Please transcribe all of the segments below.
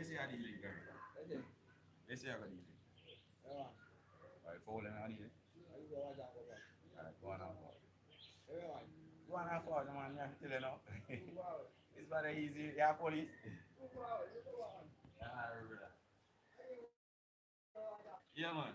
Ese ya dili kan. Ese ya dili. Ay fo le na dili. Ay go na fo. Go na fo man ya tele no. It's very easy. Yeah, police. Yeah, man.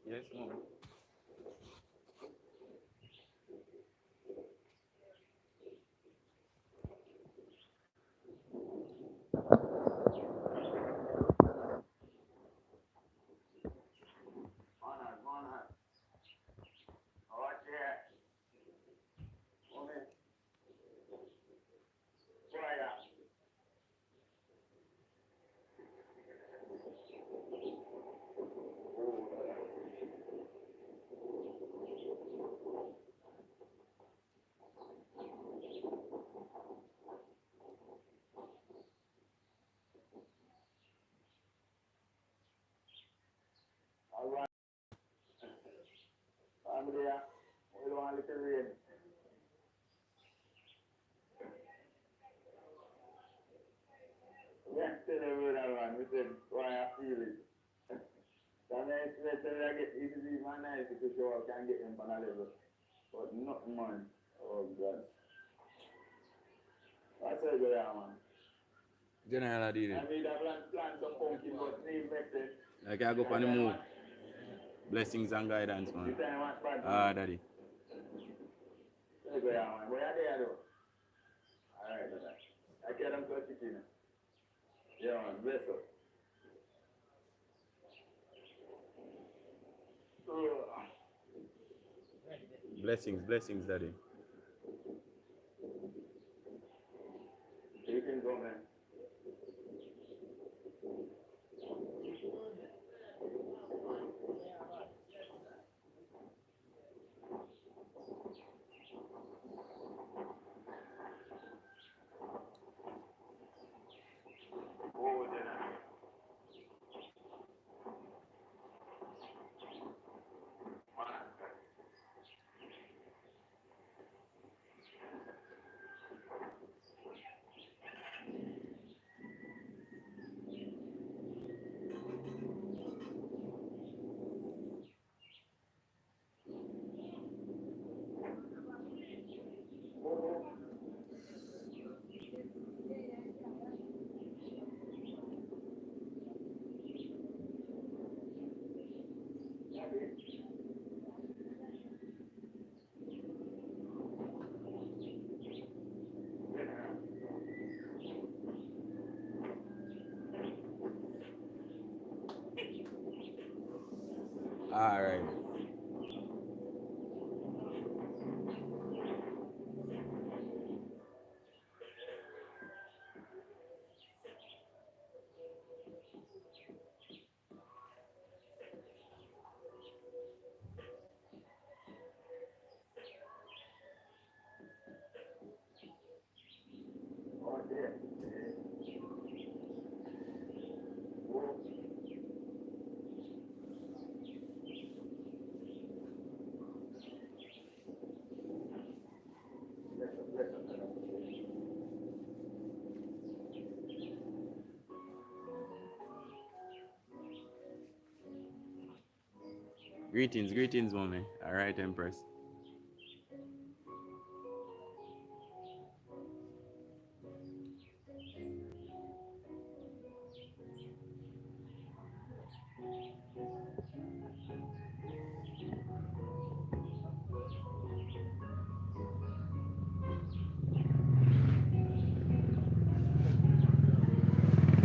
Yes, mom. General, I did it. Like I go on the move. Blessings and guidance, man. Ah, daddy. Blessings, blessings, daddy. All right. Greetings, greetings, mommy. All right, Empress.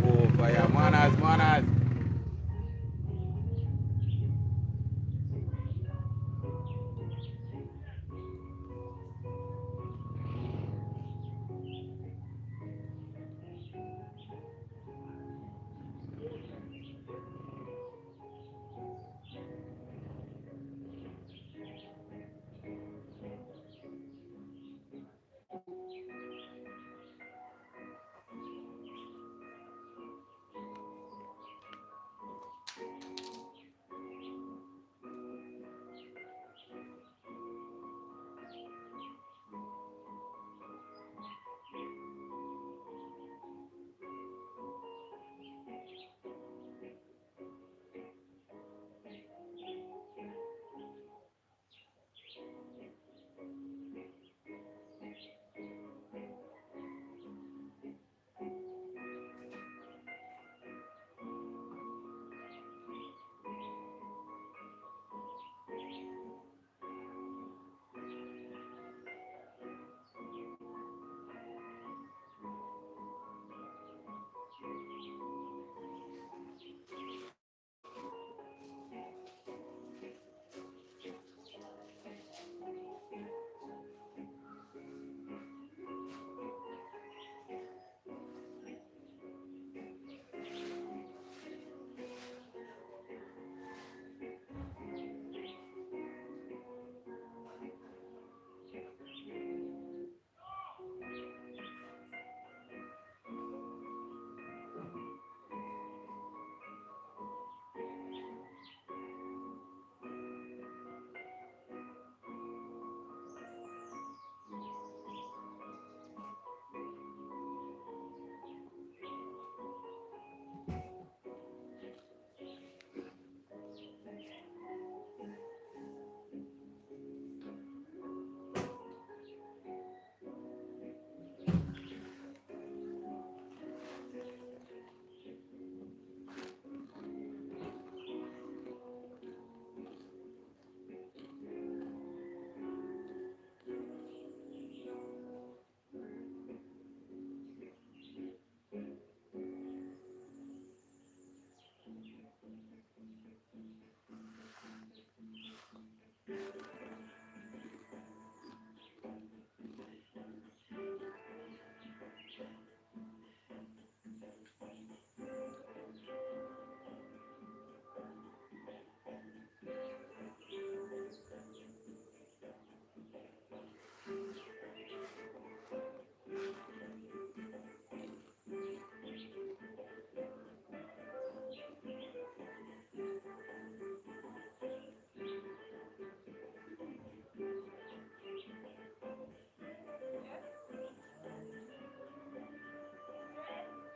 Oh, fire, manas, manas.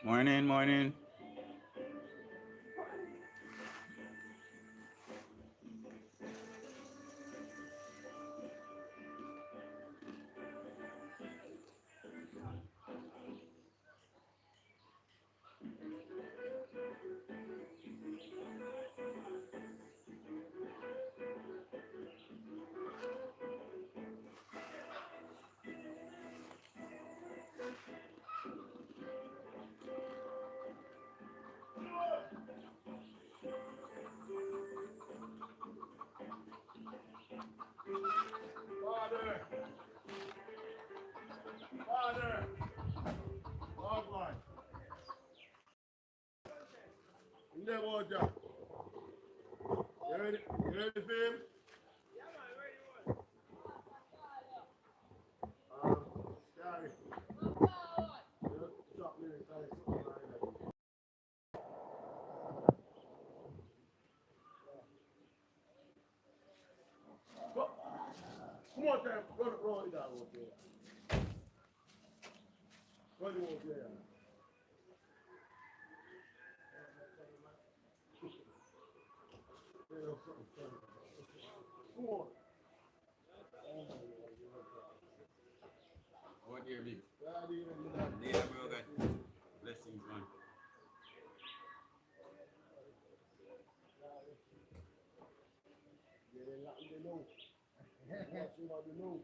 Morning, morning. Father, Father, Lord one. You never want that. You ready? You ready for him? Scary. Drop me in, something like that. Come on, Sam. Go to roll it down over there. Go to over there. Come on. Oh dear, big. Daddy, you know, Yeah, bro, God. Blessings, man. yeah, they let me know. Let somebody know.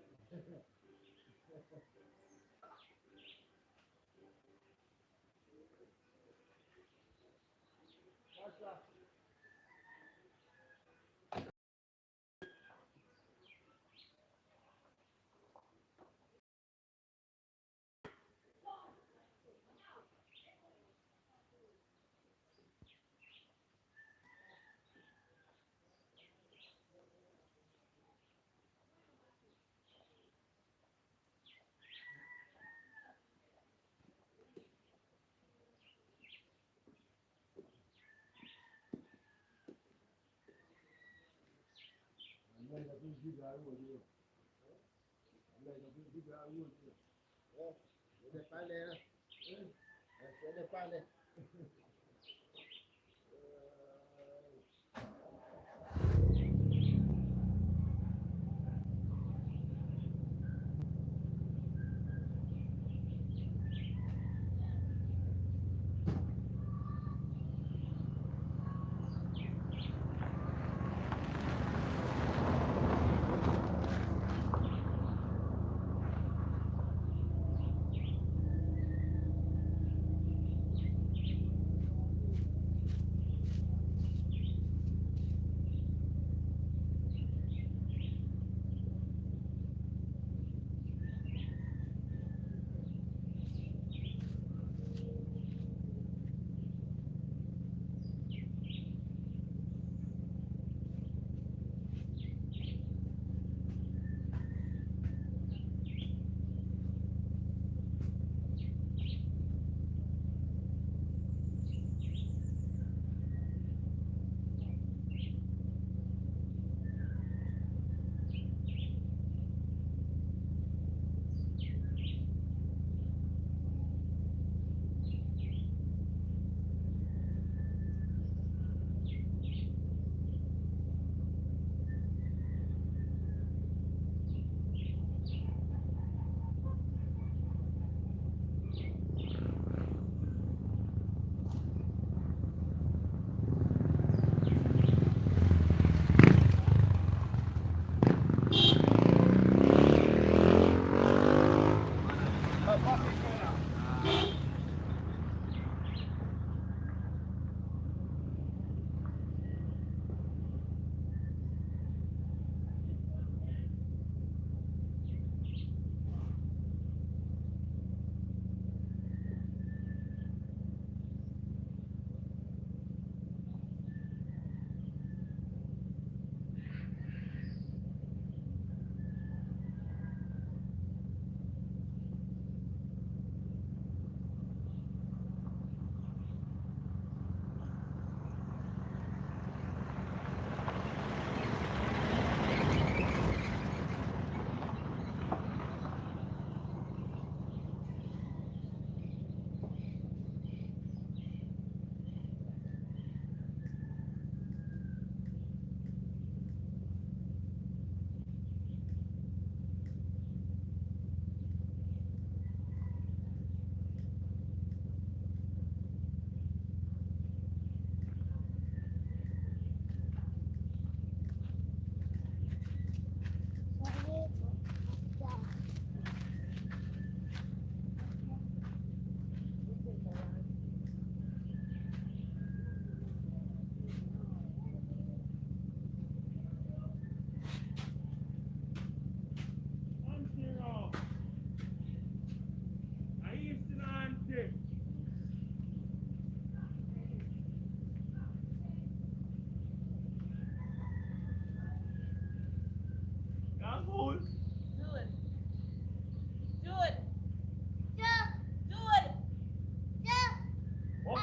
I'm like, I think you got it. I'm like, I think you got it. Yes. You're the fan there. Yes, you're the fan there.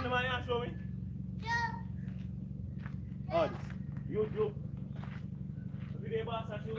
the man you show me? Oh, this. YouTube. Video boss at you.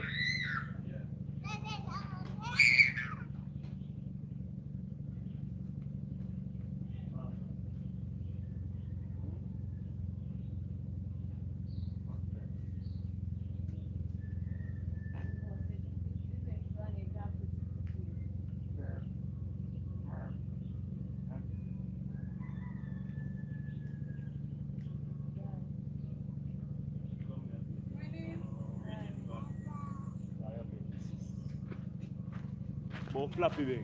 Bon flappy big.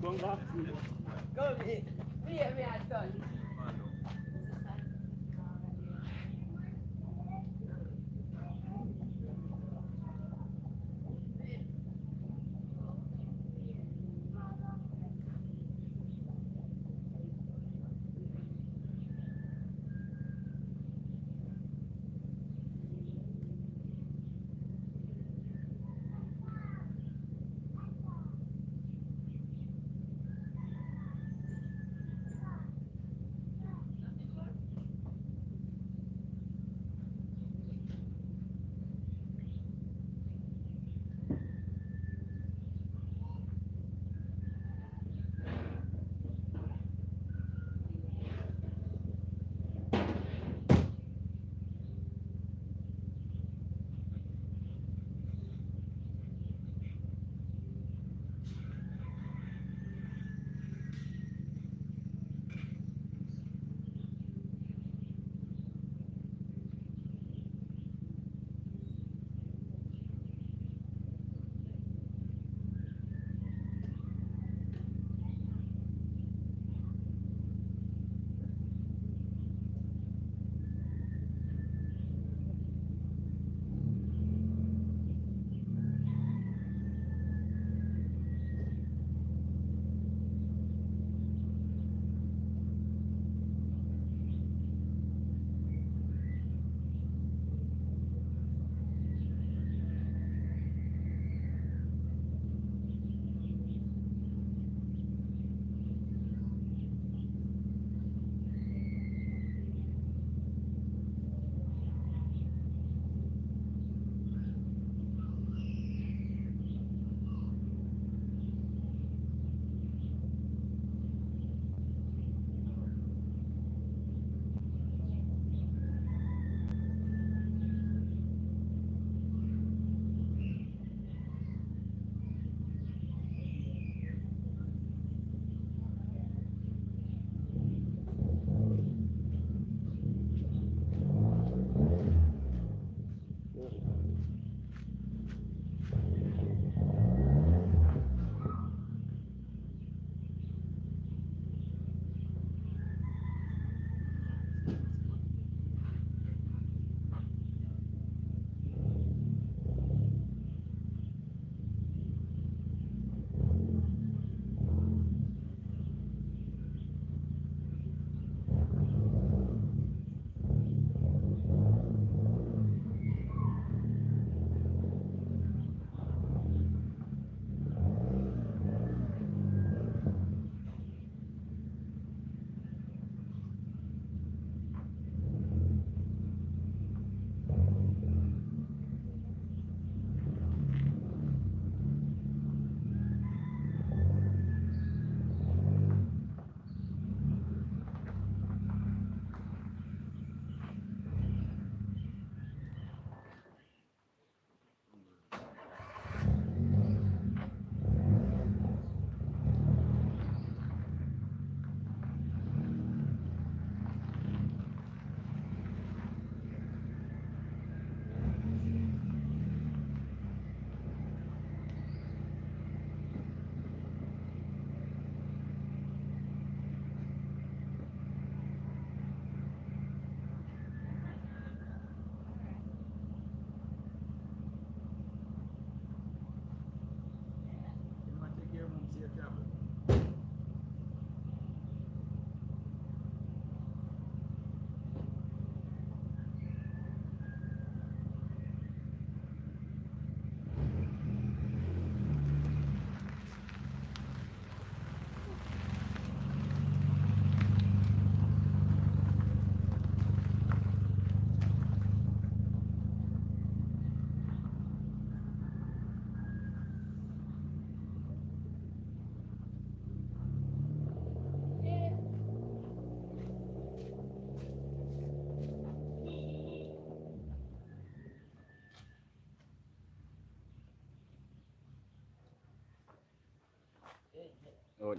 Come back. Come here. Me I done.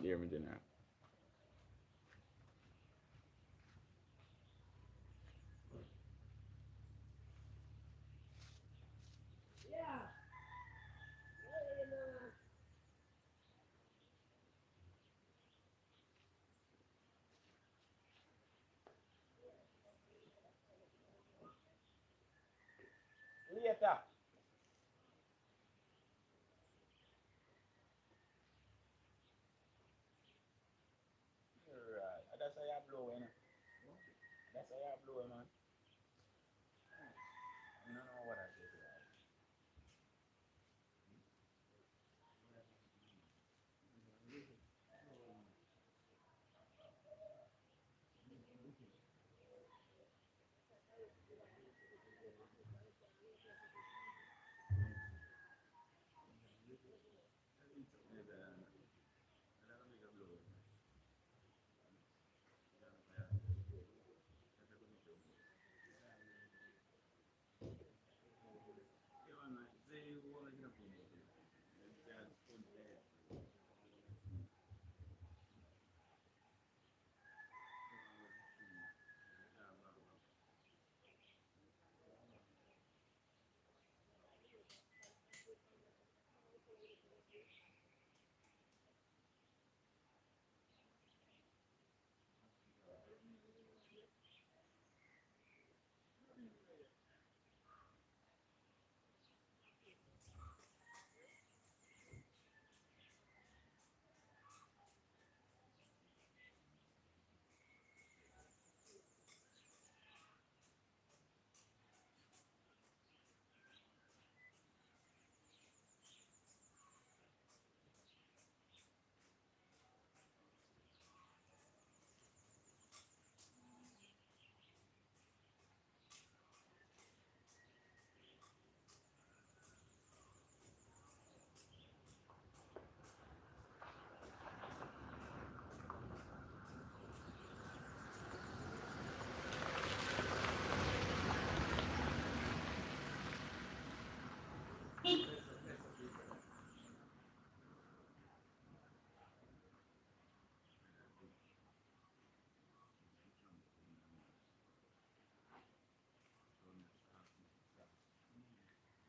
there, my general. Later. Right. That's how you blow, you know. That's how you blow, man. I don't know what I did.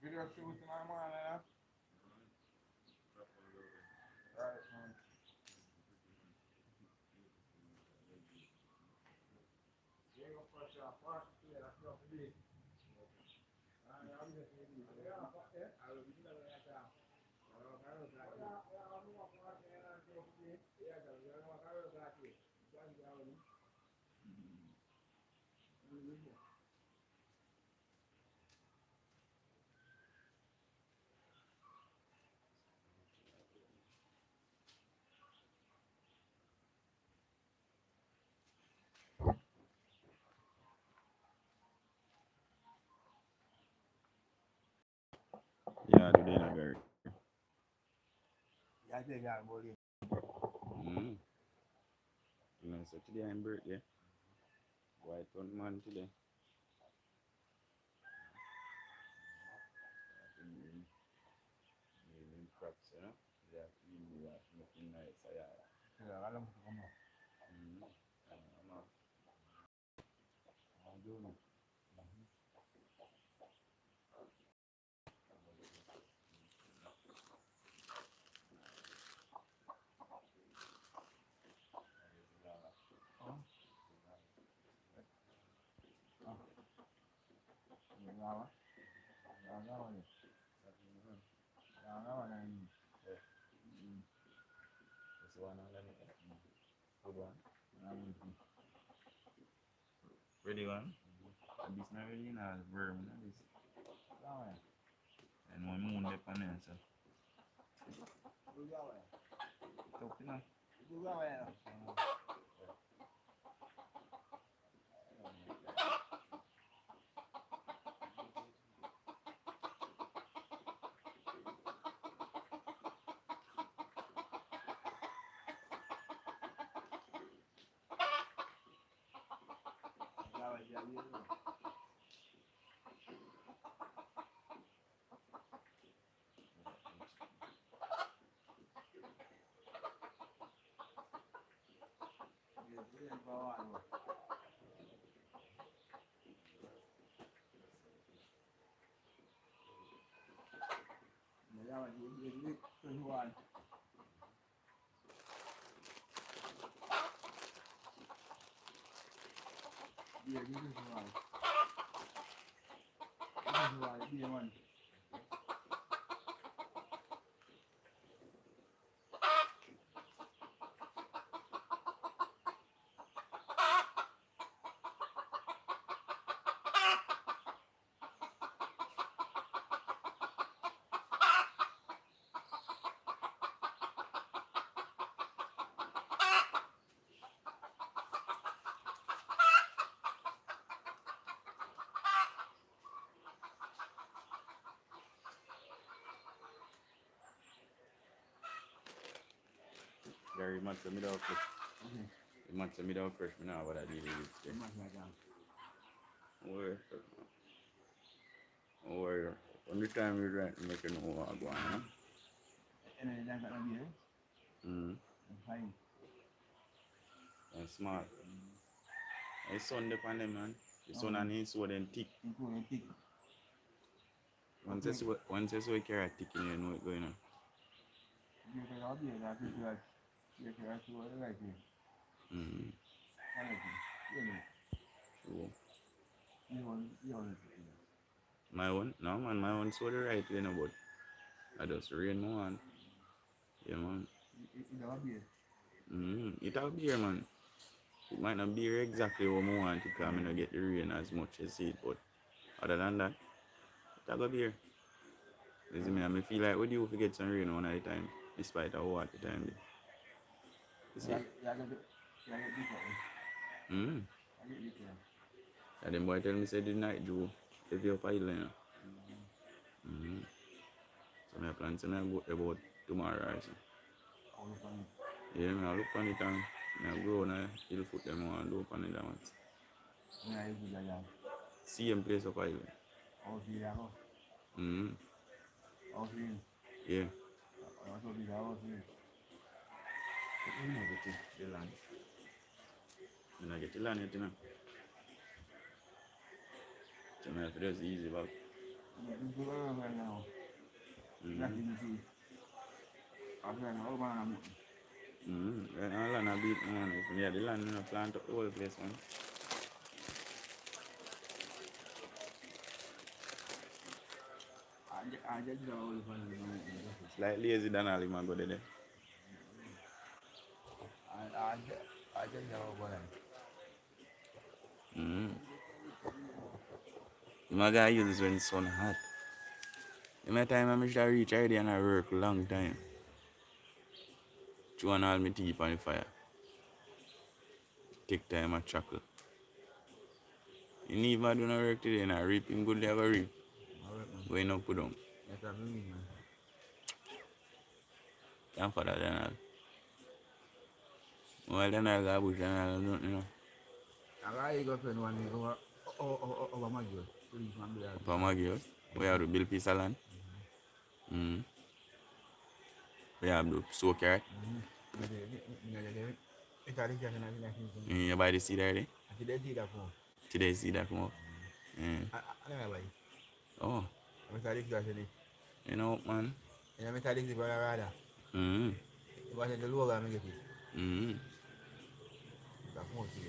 Video shoot tonight, man. Right, man. Yeah, go fresh out. Park, yeah, that's what it is. I'm just going to do it. Yeah, I will be doing that now. Yeah, today not very. Yeah, I think I'm going to You know, so today I'm birthday. White one man today. Props, you know. Yeah, you are looking nice. Yeah. Yeah, I don't know. I'm doing it. This one on them. Good one. Ready one? This not ready now, it's verb, you know this. And one moon left on there, so. Tough, you know. Gary, man, send me the fresh. Man, send me the fresh. Me now what I deal with it. Where? Where? Only time you right, make it know what I'm going on. And smart. I son depend them, man. The son and his so then thick. Once you see a carrot thick in you know what's going on. True. My one? No man, my one so the right way, no, but I just rain my one. Yeah man. It have beer, man. It might not be exactly what I want because I don't get the rain as much as it, but other than that, it have beer. You see me, I feel like we do get some rain one at a time, despite how hot the time is. You see? And then boy tell me say the night Joe, if you're up island. So I plan to go about tomorrow or something. Yeah, I look on it and I grow and I'll put them on and do up on it once. Same place up island. Yeah. The land. When I get the land yet, you know. So I have to just easy about. Right now land a bit, man. Yeah, the land in a plant up the whole place, man. It's like lazy than all him go there. My guy use when the sun hot. In my time I should reach already and I work a long time. Chew on all my teeth on the fire. Take time and chuckle. You need to do no work today and I reaping good they go reap. Going up put down. Can't for that then all. Well then I'll go bush and I'll do you know. I got friend one over my girl. Over my girl? We have to build piece of land. We have to sow carrot. You buy the seed already? Today seed that come up. Oh. You know man.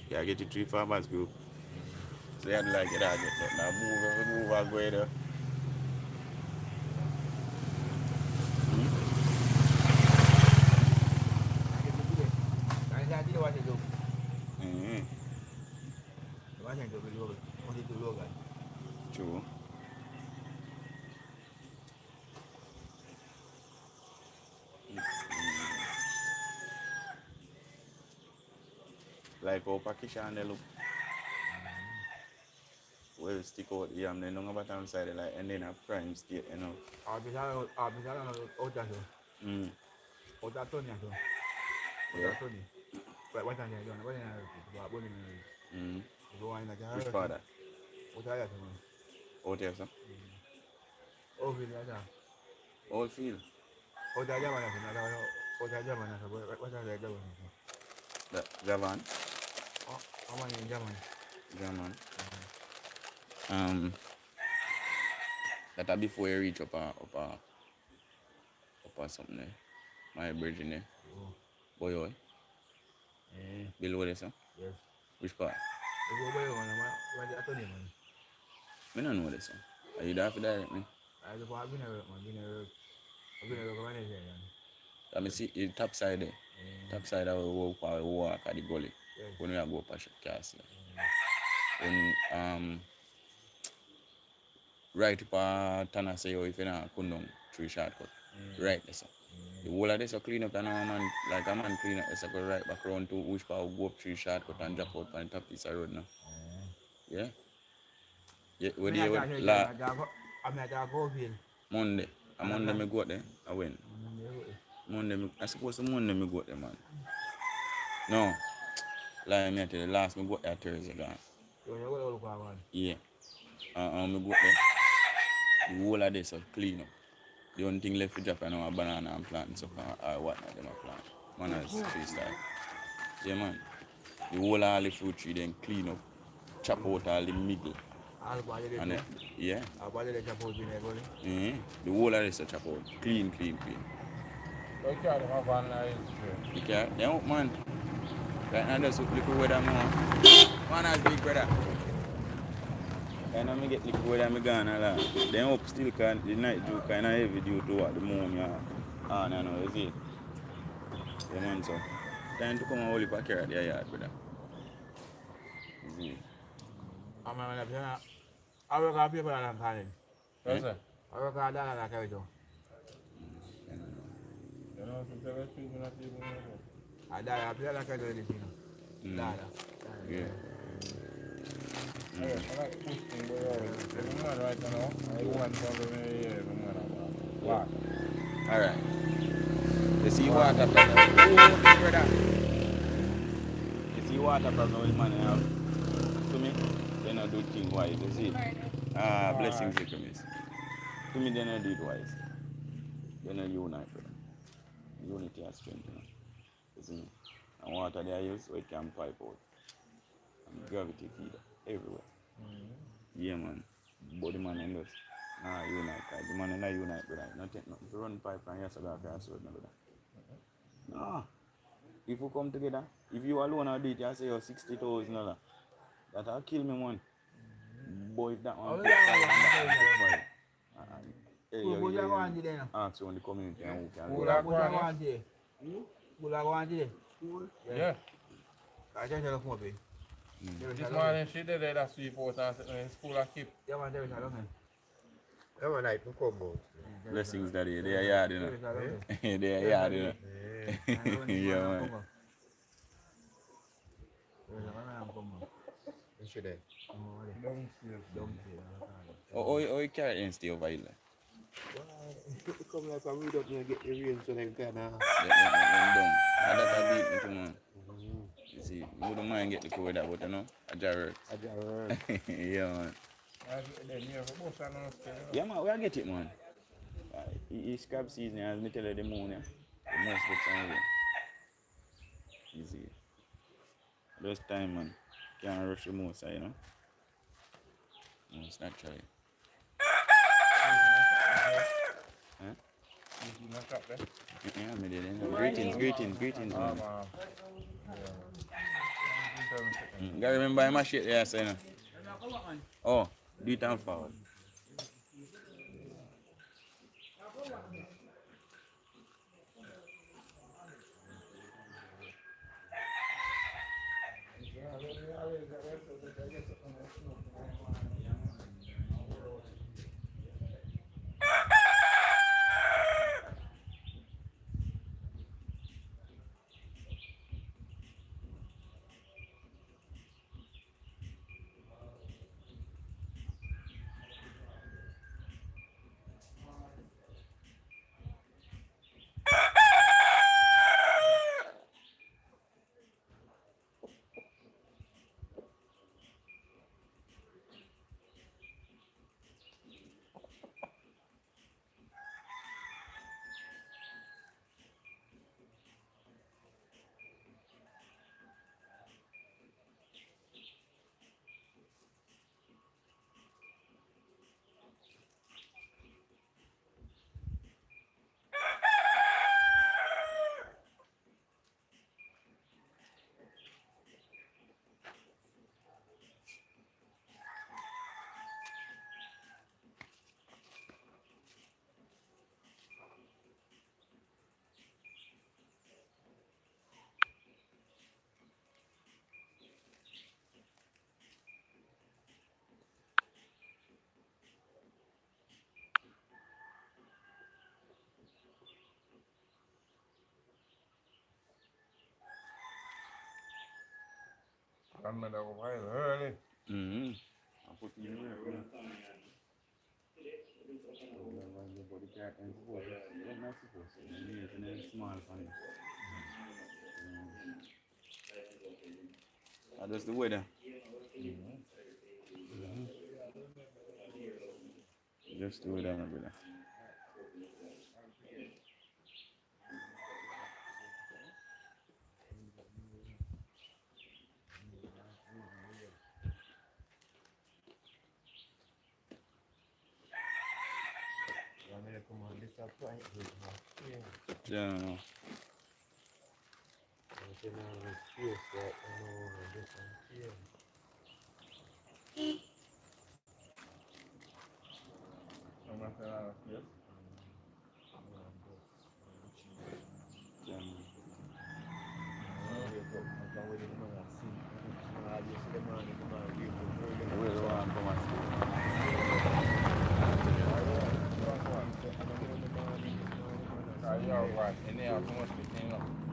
Yeah, I get the 3 farmers group. So you have to like it out now move and go there. True. Like how Pakistan they look. Well stick out here and then on the bottom side like and then a prime state, you know. Which part that? Out here, sir? Old field. Javan? How many in German? German. That before you reach up something there. My bridge in there. Boy. Below there, sir? Yes. Which part? You go by one, man. I told you, man. I don't know this, sir. Are you there for direct me? I've been a work, man. I've been a work manager, man. I mean, see, the top side there. Top side I will walk at the gully. Yes. When we are go past the castle. When right up Tana say if you not come down through shortcut. Right there, sir. The whole of this will clean up and a man like a man clean up this go right back around to which part will go up through shortcut and drop out on the top piece of road now. Yeah? Yeah, where do you I'm at a go field. Monday. On Monday me go out there. I win. Monday I suppose the Monday me go out there, man. No. Like me I tell you, last me go out there Thursday gone. Yeah. Me go out there. The whole of this will clean up. The only thing left for drop now is banana and plant stuff or whatnot them a plant. Man has 3 style. Yeah man. The whole of all the fruit tree then clean up. Chop out all the middle. And then, yeah. The whole of this will chop out. Clean. You can't have one like You can't? Yeah man. Right now just look weather more. Man has big brother. Right now me get liquid weather me gone a lot. Then up still can the night dew kinda heavy due to what the moon yeah. No, you see it. Yeah man so. Time to come and hold it for carrot your yard brother. You see it. I work out people and I'm calling. What's that? I work out that and I carry it on. You know, if you ever choose not to even know. I die, I play like I do anything. Yeah. I like pushing boy always. Every man right now, I want something every man about. What? Alright. You see water problem. Oh, brother. You see water problem with man have. To me, they not do things wise. You see? Blessings you miss. To me, they not do it wise. They not unite, brother. Unity and strength, you know. You see? And water they use so it can pipe out. And gravity feeder everywhere. Yeah, man. But the man in this. Nah, unite. The man in that unite, brother. Nothing. If you run pipe and yes, I got across road, brother. No. If you come together, if you alone are do it, I say you're $60,000. That'll kill me, man. Boy, if that one. Ask you on the community and who can. Yeah. I just have to pay. This morning she did that sweep out and school I keep. Yeah, man, there is a long time. Yeah, man, I don't come out. Blessings that they are yard, you know. They are yard, you know. Yeah, man. Oh, you carry it and stay over here. Come like a weed up and get the rain so they can them down. And that's a beat me too, man. You see, you wouldn't mind get the cool with that, but you know, a jar works. Yeah, man. Yeah, man, we'll get it, man. It's crab season, as me tell you, the moon, yeah. The most gets on here. You see. Those time, man. Can't rush the most, you know. No, it's not try. Huh? Yeah, me did. Greetings, man. Gotta remember my shit there, so you know. Oh, do it and forward. Kan man go file early. I put in here. Small funny. That's the weather. Just the weather, my brother. Yeah.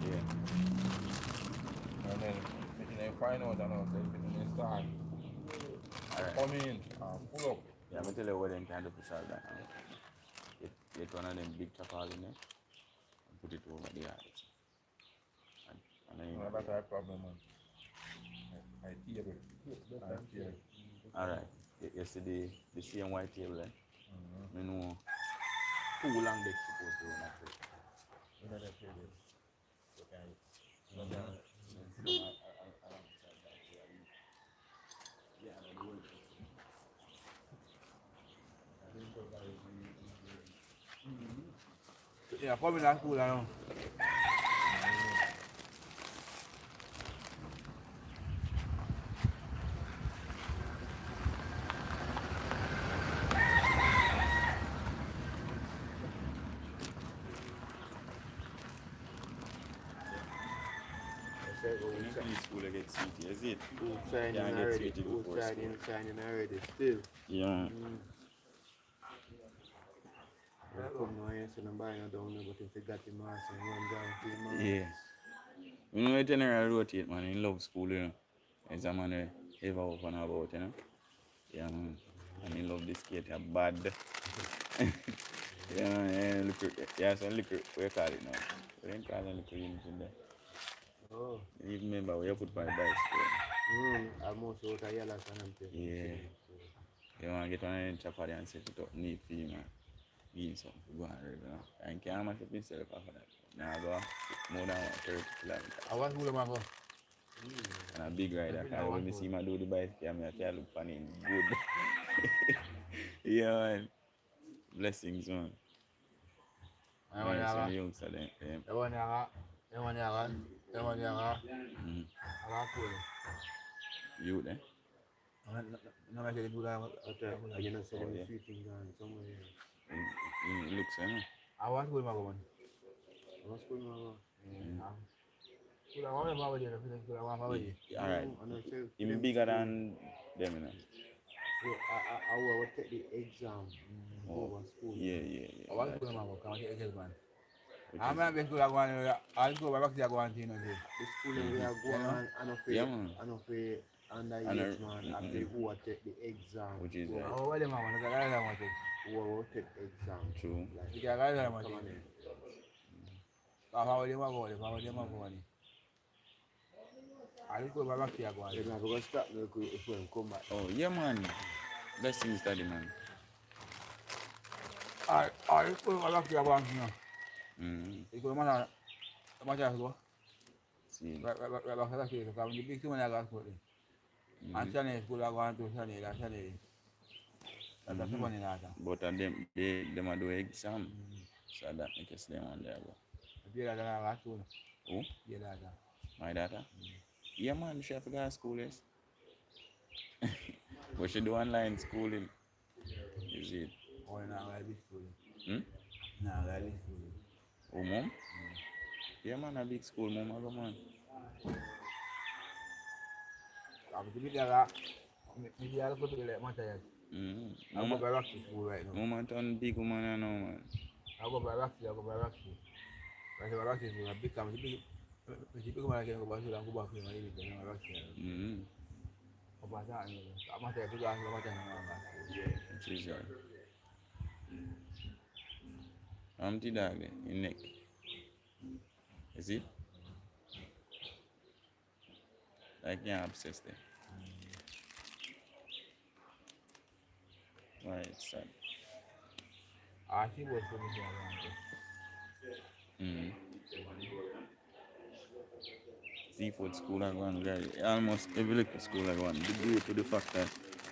Yeah. And then they find out and they start. Come in, pull up. Yeah, I'm gonna tell you what they can do to solve that. Get one of them big chapel in there and put it over the eyes. And then That's a problem, man. I table. Alright. Yesterday, the same white table, I know 2 long decks supposed to run after it. Yeah, probably not cool now. School I get sweetie, is it? Signing Yeah, I get already. sweetie before school. Signing already. Still. Yeah. Come now, yes, and I'm buying it down there, but if you got the mass and run down to the mass. Yeah. You know, I generally rotate, man. In love school, you know. It's a man who ever up and about, you know. Yeah, man. And he love this skate, bad. Yeah, man. Yeah, liquor. Yeah, so liquor, what you call it now? We didn't call it liquor unit in there. Oh. You remember where you put my bicycle? Almost out of yellow and Yeah. You want to get one of them chapati and set it up neat for you, man. Give him something to go and read, you know. And can't mash up himself after that. Now go more than 30 kilometers. I want to go. And a big rider. Because when I see him do the bike, I can't look funny and good. Yeah, man. Blessings, man. I want Yeah, to some youngster then. I want You there? no, I can do that. I cannot say the sweet things on somewhere. It looks, you know. I want to go, my woman. I want to go, my woman. I want to go, I want to go. Alright. Even bigger than them, you know. I will take the exam. Over school. Yeah. I want to go, my woman. I want to take the exam. I'm not going to go. I'll go back to the the school we are going and of a underage man after who take the exam. Which is right. Oh, well, man, who will take exam. True. You can guys are much. How they want to go? I'll go back to the one. They're not going to stop me if we come back. Oh, yeah, man. Blessings, daddy, man. I'll go back to the one. You go, man. How much I go? See. The big two men I got for it. And Sunday school I go to Sunday. That's the money that. But them are doing exam. So that makes them on there. You that I got to. Who? Yeah, that. My daughter? Yeah, man. She have to go to school, yes. But she do online schooling. Is it? Oh, no, I be schooling. No, I be schooling. Oh, mom? Yeah, man, a big school, mom, I go, man. I'm going to be there. Maybe I'll go to the matter. I'll go back to school right now. Mom, turn big woman, I know, man. I'll go back to I go back to big company. Big woman can go back to and go back to my back Which is your empty dog there, in neck. You see? Like you're obsessed there. Why it's sad. Mm. Seafood school I go on, guys. Almost every little school I go on. Due to the fact that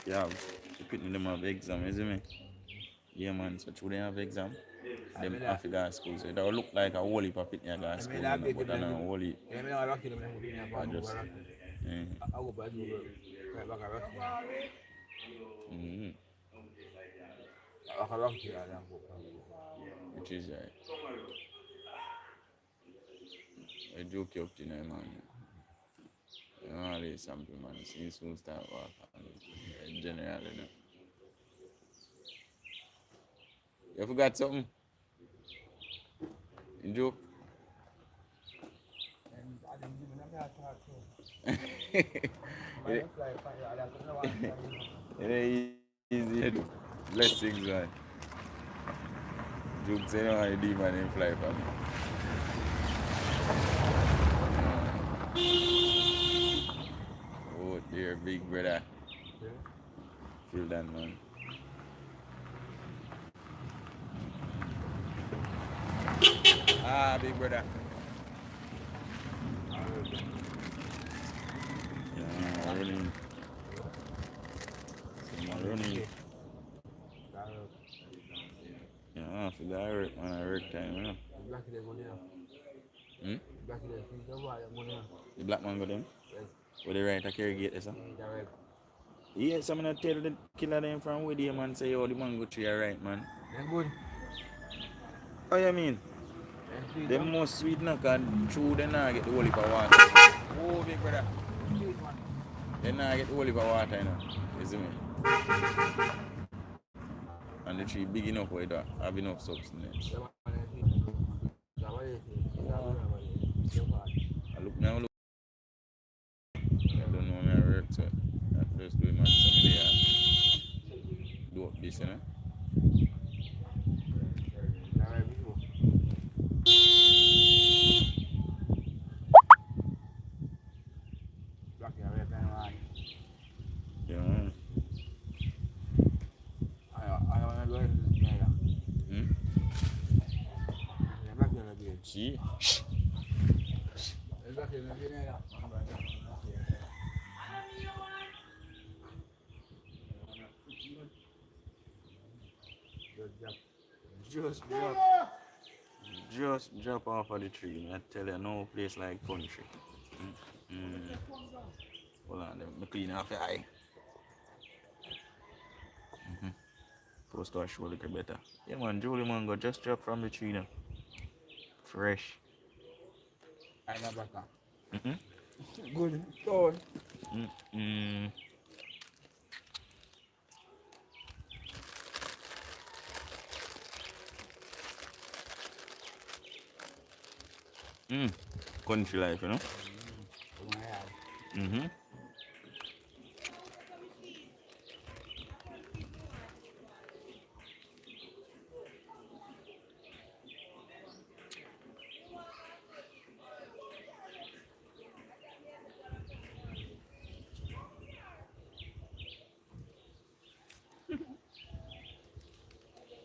you have the people them have exam, you see me? Yeah man, so through they have exam, them have to go to school. So it will look like a whole heap of people go to school, you know, but I don't know, whole heap. I just mm-hmm. Which is right. I joke you up to now, man. You know, all this something, man. Since we start working, generally, you know. You forgot something? You joke? It ain't easy. Blessings, man. Joke say, no, I demon in fly for me. Oh, dear, big brother. Feel that, man. Ah, big brother. Yeah, running. Running. Yeah, I forgot I work, man. I work time, you know. Hmm? The black man go them? Where they right at Kerry Gate, there, sir? Yeah, someone tell the killer them from where the man say, oh, the man go to your right, man. Oh, you mean? They most sweet now, because true, they not get the whole heap of water. Oh, big brother. They not get the whole heap of water, you know. You see me? And the tree big enough where it have enough substance. I look now, look. I don't know when I work, so I first do my somebody do up this, you know. Yeah. See? Just drop off of the tree. I tell you, no place like country. Hold on, let me clean off your eye. Post our show a little better. Yeah, man, Julie mango just drop from the tree now. Fresh. I never come. Good. Go on. Country life, you know?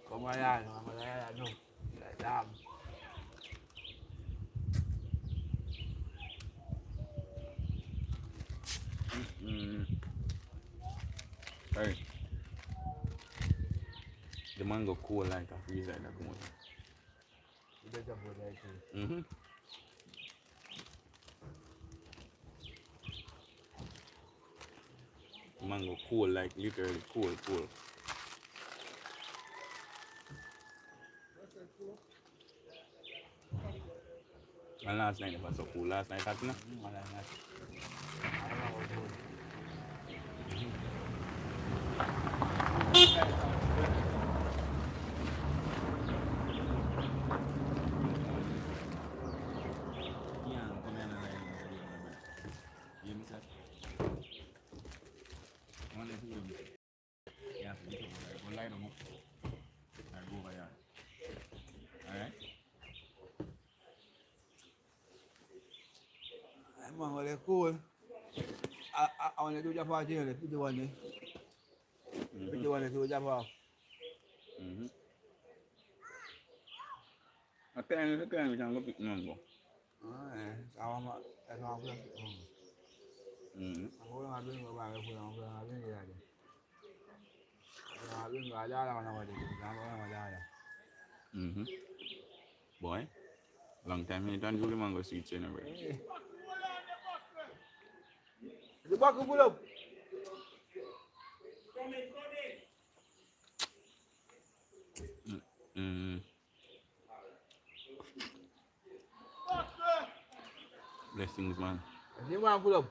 Come on, no. Damn. Right. The mango cool like a freeze like that. You better put that too. Mango cool like literally cool. And last night it was so cool. Last night hot, no? want to do it. Yeah, go line them up. I go over here. Alright? Man, well, they're cool. I want to do the party, the 51 day. 51 day to the party. I can't go pick mango. That's how I'm going to do it. I'm going to bring my bag. I'm going to bring it. I'm going to bring my dad. Boy, long time you don't do the mango sweets anyway. The back will pull up. Blessings, man. The man pull up.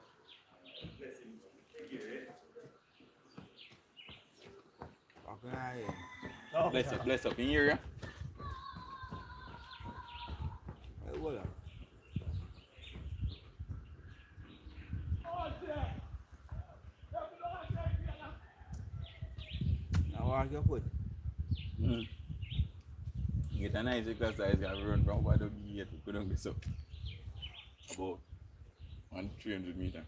Bless up in here, yeah? Hold on. Now watch your foot. Get a nice exercise, you have to run from over the gate to go down this up. About 300 meters.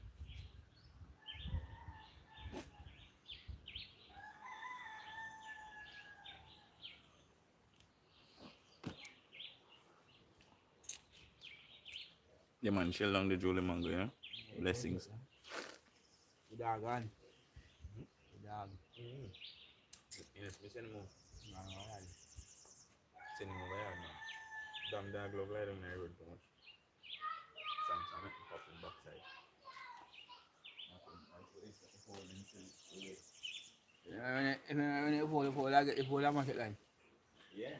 Yeah, man, shell down the Jolie mango, yeah? Blessings. The dog gone. The dog. Yes, we send him over. Send him over here, man. Damn dog look like them in the road too much. Samson, make him pop in backside. When you fall, I get the fall, I market line. Yeah.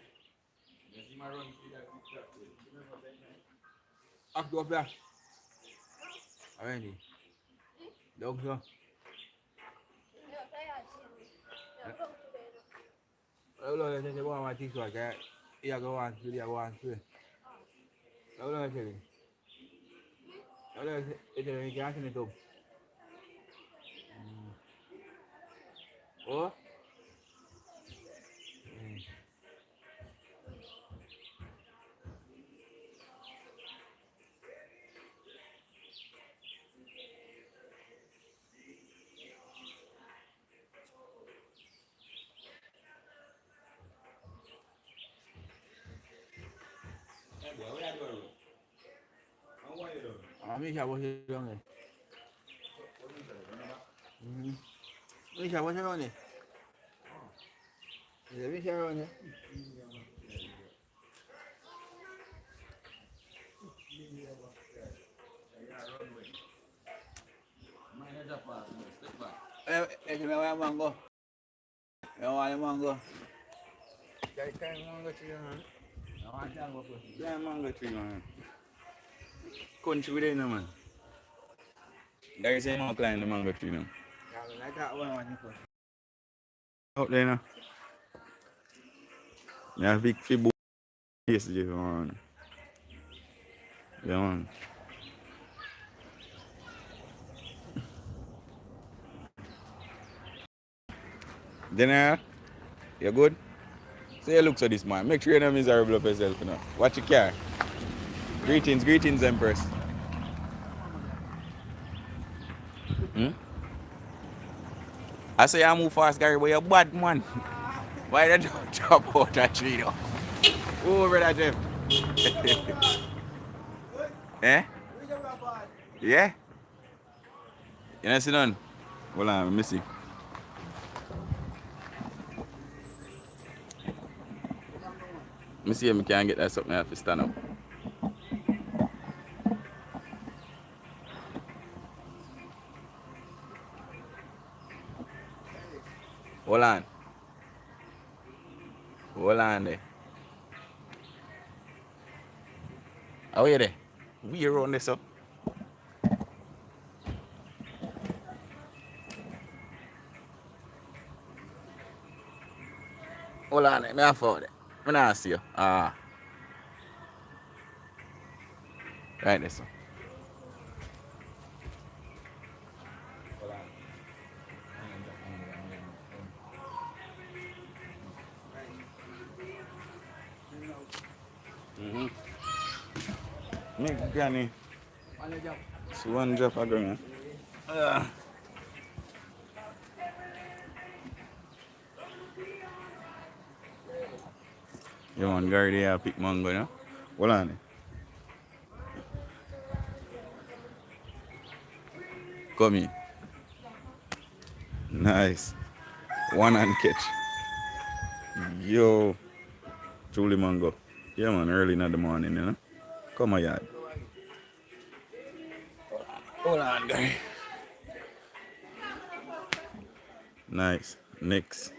You see my run through that big trap there. You remember that time? Up to up there. Already. Dog, so. How long is it you want my teeth like that? Here go on, two, there go on, two. How long is it? How long is it you can't see it up? Oh? Misha, what's it on it? Misha, what's it on it? Is it Misha on it? Hey, you want mango? You want mango? Guys, can't mango tree, man. I want mango first. Yeah, mango tree, man. Country with it, no, man. There is a man climb the mango tree, now. Yeah, I like that one first. Up there, now. Yeah, big fibbo yesterday, man. Yeah, man. Dinner, you good? Say look to this man. Make sure you're not miserable of yourself, you know. Watch your car. Greetings, Empress. I say I move fast, Gary, but you're bad, man. Why don't you drop out that tree, though? Oh, brother Jeff. Eh? Yeah? You know, see none? Hold on, let me see. Let me see if I can get that something I have to stand up. Hold on. Hold on there. How are you there? We around this up. Hold on there. Me have found it. I don't see you. Ah. Right there, so. Hold on. Make granny. On the job. It's one drop of man. Yeah, man, Gary, they pick mango, you know? Hold on. Come in. Nice. One hand catch. Yo. Truly mango. Yeah, man, early in the morning, you know? Come on, yard. Hold on, Gary. Nice. Next.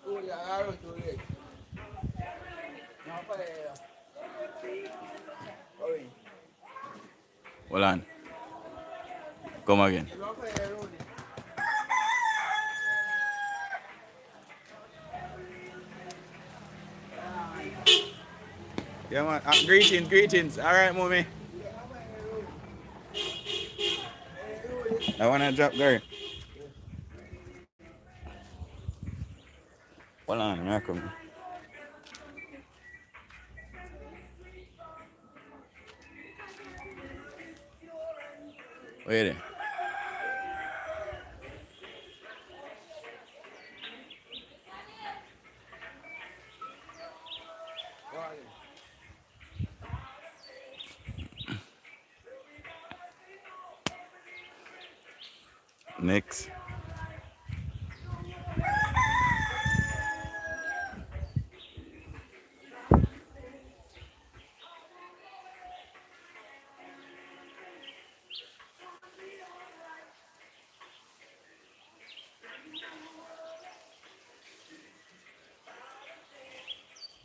Oh, yeah, I don't do it. No, for the. Oh, Hold on. Come again. you want for the road? Yeah, man. Greetings, greetings. All right, mommy. I want to drop Gary. Hold on, I'm coming. Wait there. Next.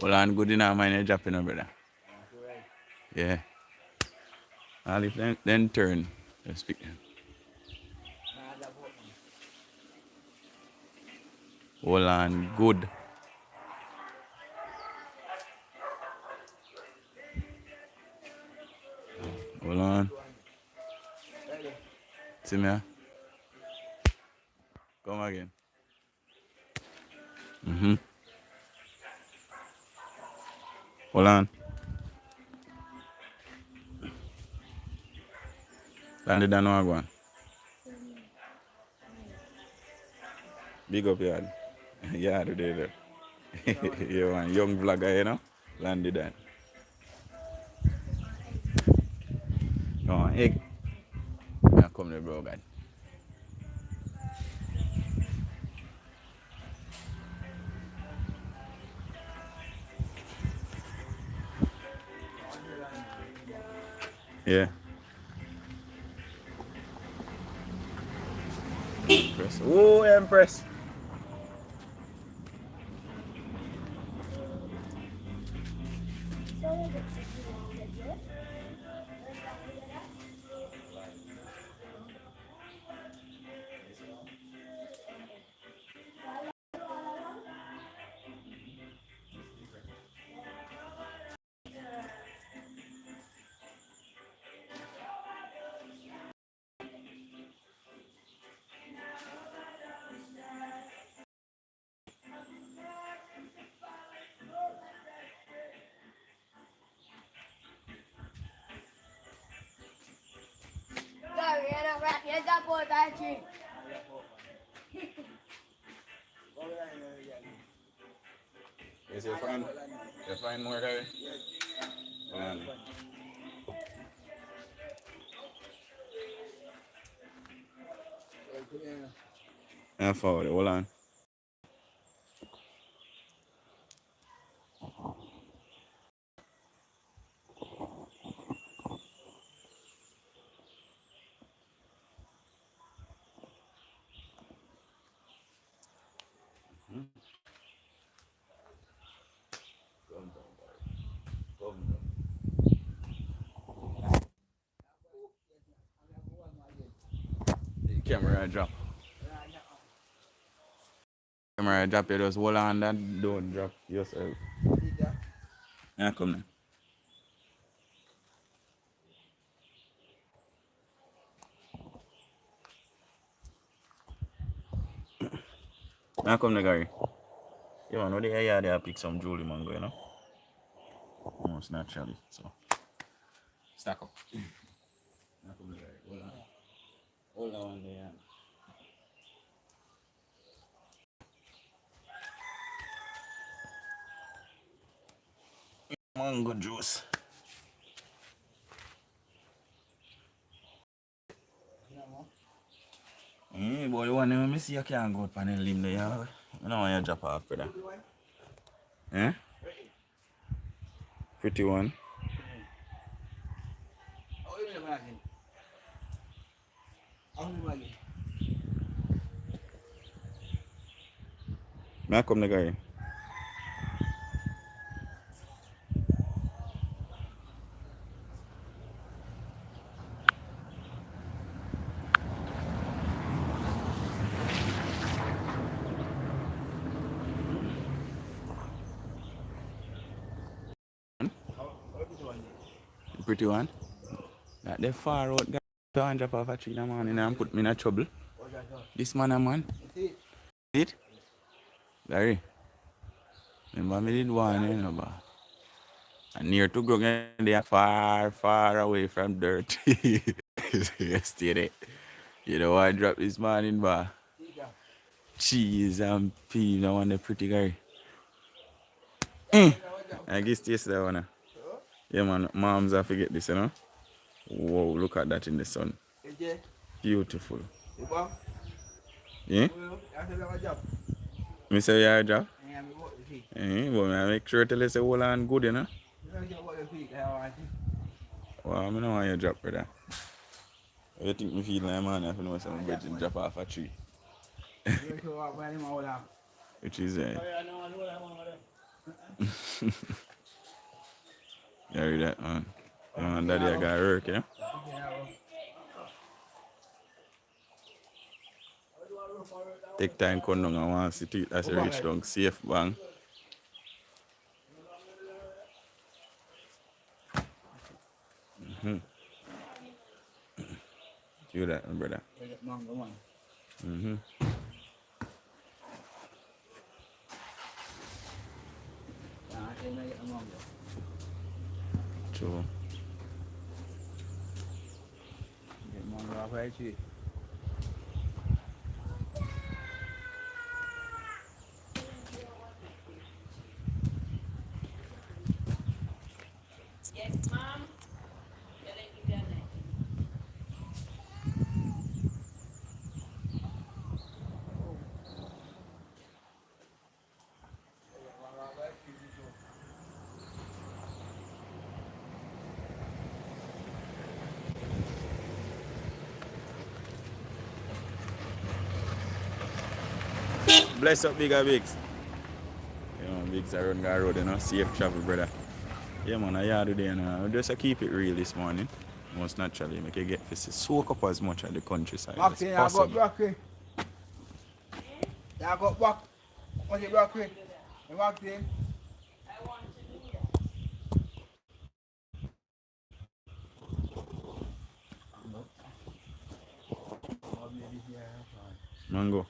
Hold on, good enough, man. You're dropping, brother. Yeah. I'll if then turn. Let's speak. Hold on, good. Hold on. See me? Come again. Hold on. Landed down one. Big up yard. Yard today there. You one young vlogger, you know? Landed that. No, egg. Now come there, bro, God. Yeah. Empress. Oh, Empress. Gary, you're not right. You're not both that tree. Is you find? You find more guy? Forward, hold on. Camera drop. Camera drop, you just hold on and don't drop yourself. Yeah, come now. Yeah, come now, Gary. Yeah, man, when they are, I pick some Julie mango, you know? Most naturally, so. Stack up. Hold on there. Mango juice. Boy, you want to me see you can't go up on the limb there. I don't want you to drop off, brother. Eh? Pretty one. May I come the guy? Pretty one. That they far out guy don't drop off a tree in the morning and put me in a trouble. This man a man. See it? Gary. Remember me did one, you know, but and near to go they are far, far away from dirt. Stay there. You know I drop this morning, but cheese and peas, I want the pretty guy. I guess yesterday one. Yeah man, moms I forget this, you know. Whoa, look at that in the sun. Beautiful. Yeah? Me say you have a job? But I make sure tell you say hold on good, you know. Well, I don't want you drop, brother. You think me feel like man if you know some bridge and drop off a tree. Which is You hear that man? Daddy I got work, yeah? Take time come down and want to see it as you reach down safe bang. Do that, my brother. True. Yes, ma'am. Bless up bigger bigs. You know, bigs are on the road, you know, safe travel, brother. Yeah man, I yard today, you know. Just keep it real this morning. Most naturally, make you get to soak up as much of the countryside as possible. I got broccoli. I got broccoli. What's it broccoli? You walked in? I want to do that. Mango.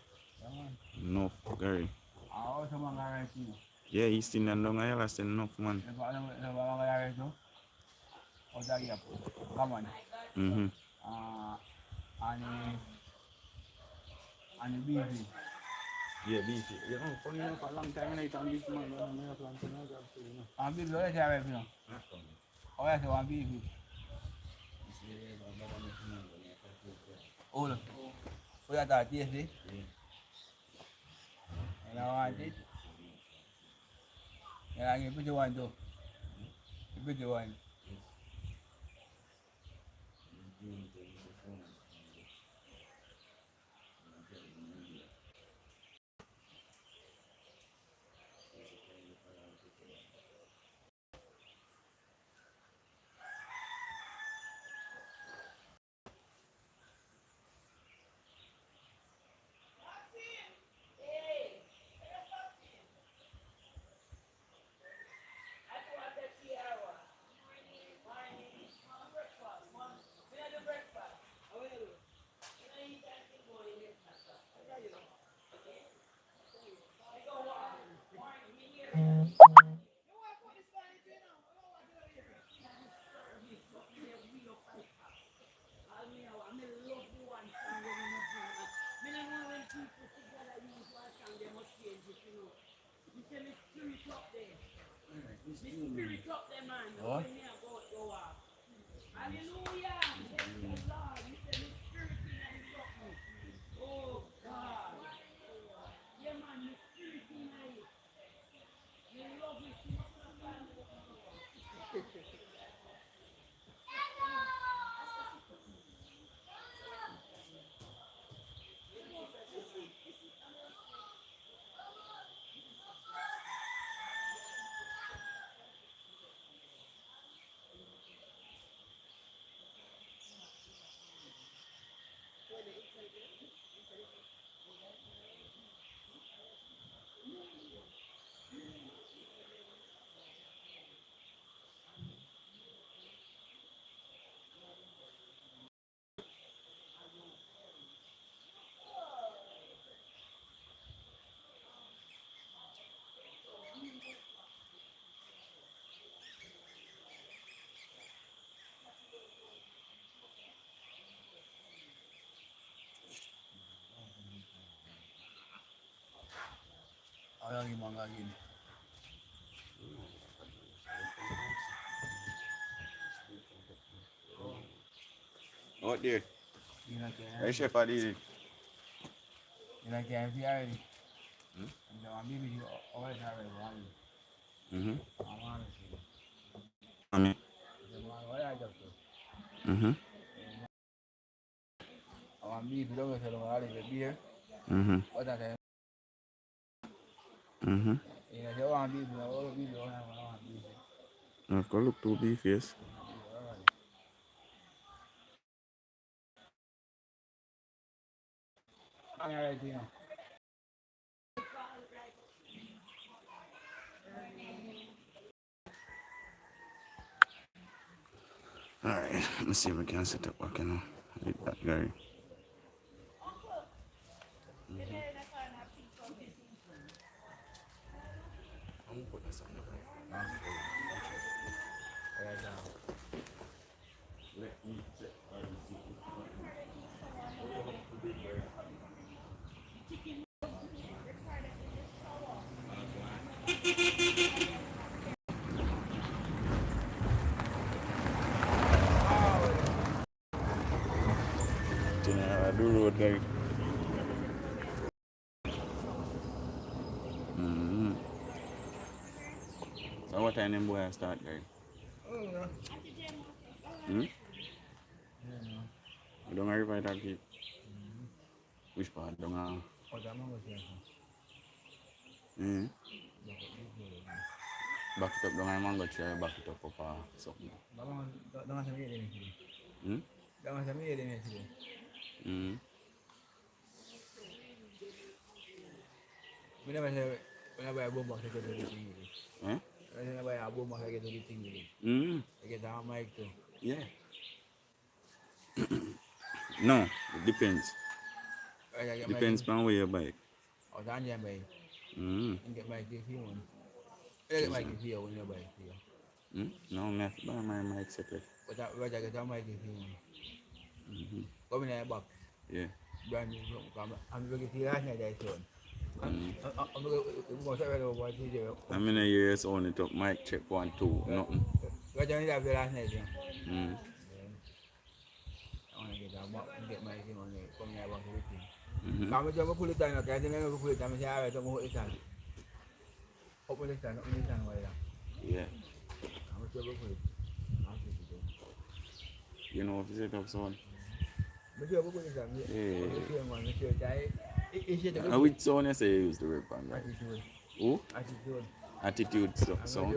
No, Gary. Yeah, he's in the long island, still enough, man. Mm-hmm. And the beefy. Yeah, beefy. You know, funny enough, a long time I eat beef, man. And beefy, what is that, you know? Oh, yes, one beefy. Oh, look. Oh, yeah, that tasty. And I want it. And I give you one, too. Give you one. I want the tiara. Breakfast. Breakfast. it up there, man. What? When you go off. Hallelujah. Yes, Lord. You said the spirit in it something. Oh, God. Yeah, man, the spirit in it. You love it. You must have found it. Ayaw yung mga gini. What there? Yun ang kaya. Hey, chef, I did it. Yun ang kaya siya rin. Hmm? Ang dawang bibi siya. Always have a one. Mm-hmm. Ang ano siya. Amen. Wala ito to. Mm-hmm. Ang bibi daw sa mga alin sa beer. Mm-hmm. Wala tayo. Mm-hmm. Yun ang siya ang bibi na. Wala bibi. Wala ang bibi. I've got to look too beef, yes. Ang alay ito yun. Alright, let's see if we can set up working with that guy. Do road guy. Mm-hmm. So what time them boy start guy? Hmm? You don't have to keep. Which part? Don't have. Mm-hmm. Back it up, don't have mango tree, back it up for something. Hmm? Mm-hmm. Whenever I boom box, I get everything with it. Eh? Whenever I boom box, I get everything with it. Mm-hmm. I get our mic too. Yeah. No, it depends. Depends on where you buy it. Or the Anja buy. Mm-hmm. You get mic if you want. You get mic if you want, you buy it here. No, I have to buy my mic separate. But I get a mic if you want. Mm-hmm. Come in a box. Yeah. Brand new. I'm going to see last night I saw. I'm going to say what you do. I mean, a year's only took mic check 1, 2, nothing. What you have the last night? Mm. I want to get a box and get my thing on it. Come here about everything. Mm-hmm. I'm going to pull it down. Okay, I'm going to pull it down. I'm going to hold it down. Open it down. Open it down. Yeah. I'm going to pull it. You know if you set up sound. Yeah. And which sound you say you use the rip on, right? Attitude. Who? Attitude. Attitude sound.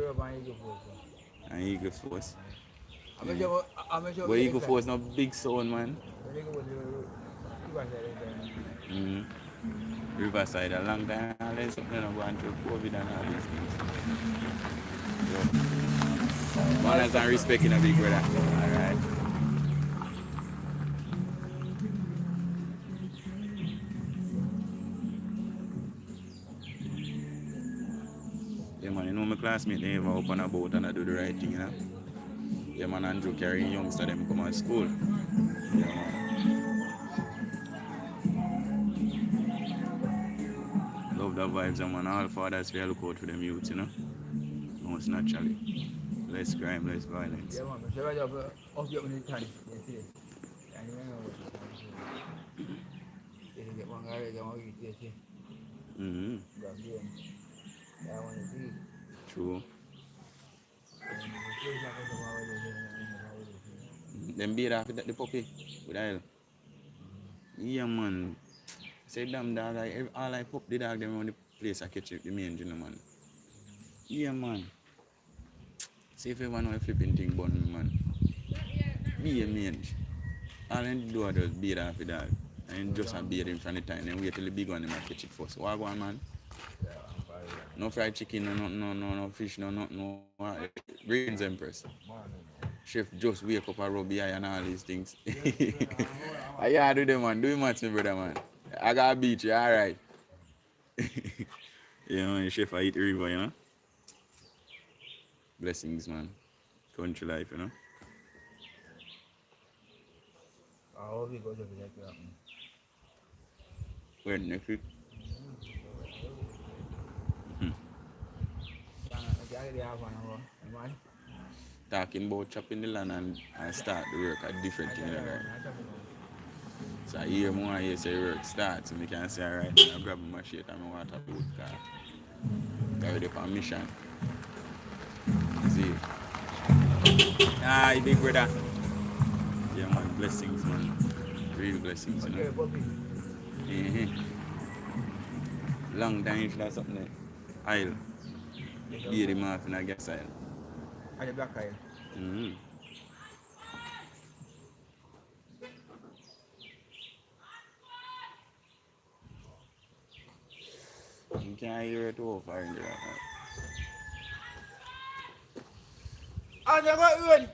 And Eagle Force. But Eagle Force no big sound, man. Riverside a long time unless something not going through COVID and all these things. So, manners and respect in a big brother. Alright. Yeah man, you know my classmate they ever up on a boat and I do the right thing, you know. Yeah man, Andrew carrying youngster them come to school. Yeah man. Love the vibes, man. All fathers feel look out for them youths, you know. Most naturally. less crime, less violence. Yeah, man. So I have up your money time. Yes, yes. And you know what you get one guy, they want to eat, yes, Mm-hmm. got game. I want to see. True. And the place like the power Them beat off the puppy with oil. Yeah, man. Say damn dog, all I pup the dog them around the place I catch the main, you know, man. Yeah, man. See if everyone know a flipping thing bun me, man. Be a mange. All I do is just beat off the dog. And just a beat him from the time. Then wait till the big one them a catch it first. What go on, man? No fried chicken, no fish, no nothing, no Greens Empress. Chef just wake up and rub the eye and all these things. I do them, man. Do it much, my brother, man. I got a beach, you alright. Yeah, man, chef, I eat the river, you know. Blessings, man. Country life, you know. I hope you go to the Where next week? Talking about chopping the land and start the work at different things. Right? So I hear more here say work start, so I can say, alright, I grab my machete and I want to wood car. Go with the mission. See? Hi, big brother. Yeah, man, blessings, man. Real blessings, you know. Mm-hmm. Long time for something like aisle. Beer him off in a gas aisle. And the black eye. Mm-hmm. You can't hear it all far in there. And you got in.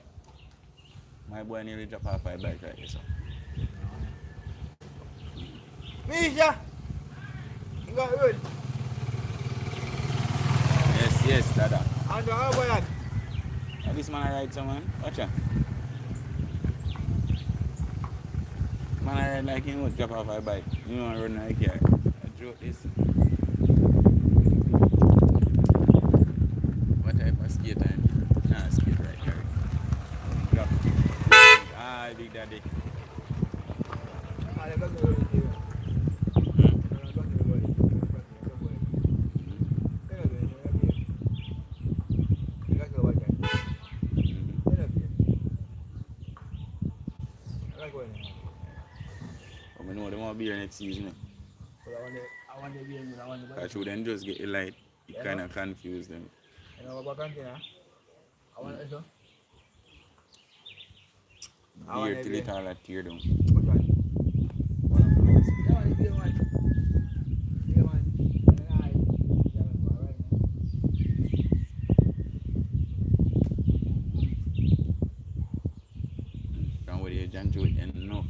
My boy nearly drop off my bike right here, so. Misha. You got in. Yes, dada. And you have one. And this man I ride some man. Watch out. Man I ride like him would drop off my bike. You know I run like here. I joke this. What type of skate time? Nah, skate right here. Drop. Ah, big daddy. And you got in. I know they want beer next season. I want the game, I want the I should then just get a light. It kind of confuse them. You know what I'm I want it, so. Beer till it all tear down. What one? I want the game one. Game one. Come with your John Joe and no.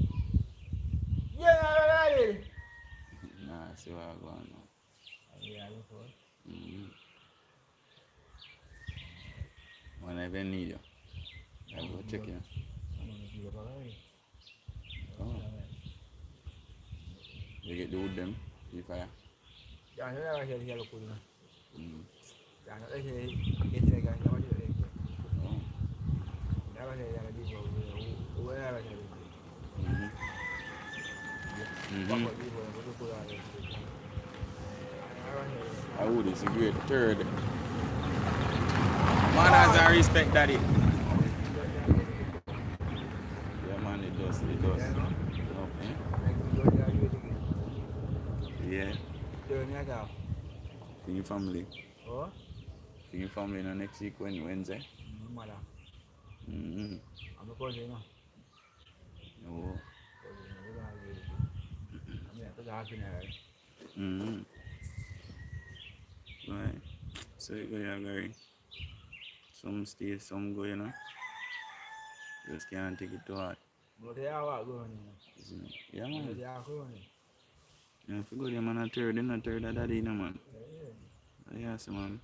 Yeah, ready. Nah, see what I go on now. Yeah, look for it. When I even need you, I go check you. Oh. You get the wood them, the fire. Yeah, I never hear the look. Mm. Yeah, I hear it's like I never hear it. Oh. Never hear it. Wherever I hear it. I would, it's a great third. Manners and respect, daddy. Yeah, man, it does. Okay. Yeah. For your family. Oh? For your family in the next week, Wednesday? Mother. Mm-hmm. I'm a cousin, no? No. Mm-hmm. Right. So you go here, Gary. Some stay, some go, you know. Just can't take it too hard. But they are what going on. Yeah, man. They are going. Yeah, if you go there, man, a third, then a third of daddy, you know, man. Yeah, so, man.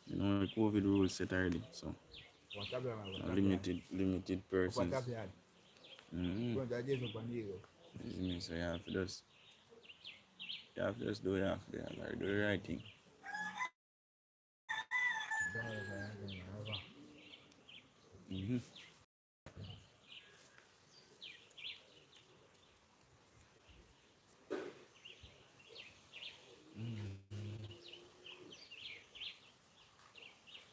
You know, the COVID rules set already, so. Limited persons. Mm-hmm. So you have to just do the right thing. Mm-hmm.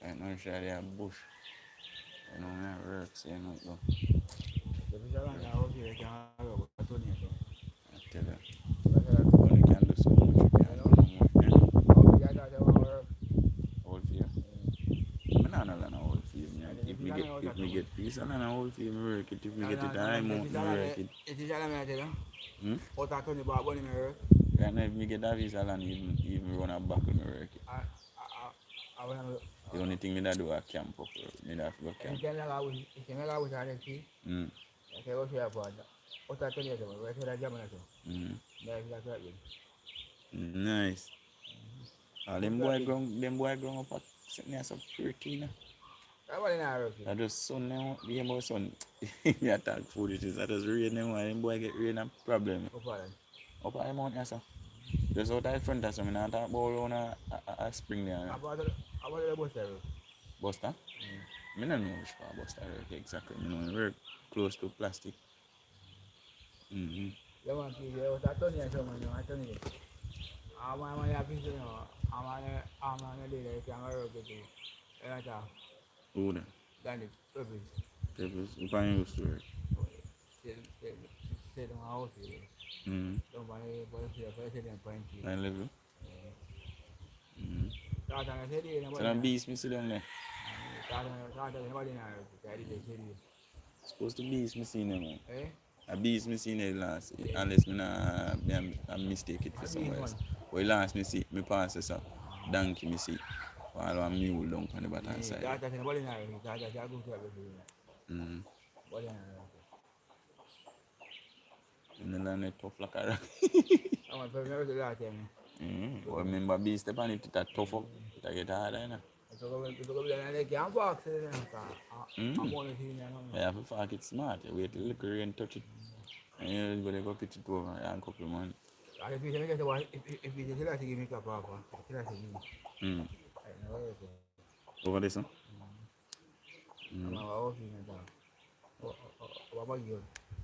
Right now, sure they have bush. You know, me have work, so you know, go. I tell you, only can do so much, you can't do no more. Yeah? Old fear. I don't know no old fear, man. If me get peace, I don't know old fear, me work it. If me get it time, me work it. Hmm? Right now, if me get that visa land, even run a buckle, me work it. The only thing me that do is camp up. Me that go camp. Mm. Nice. Them boy grown up at sitting there so pretty now. I just son now, the about son. Me a talk foolishness. I just rain them and them boy get rain a problem. Up at the mountain, sir. Just out of front of some, I not talk about around a spring there. Buster? I don't know which part Buster work exactly. I know work close to plastic. Mm-hmm. Who then? Pebbles. You find used to work. Mm-hmm. 9 level. Mm-hmm. So that beast me sit down there. Supposed to beast me seen them, man. A beast me seen it last, unless I mistake it for somewhere else. But last me see, me pass this up. Donkey me see. While I'm mule down on the bottom side. Mm-hmm. And then land it tough like a rock. Mm-hmm. Remember beast step on it, it's tough up. It get harder, you know. Yeah, for fuck it smart. You wait till the rain touch it. And you go go pitch it over and couple of months. Mm. Over this one?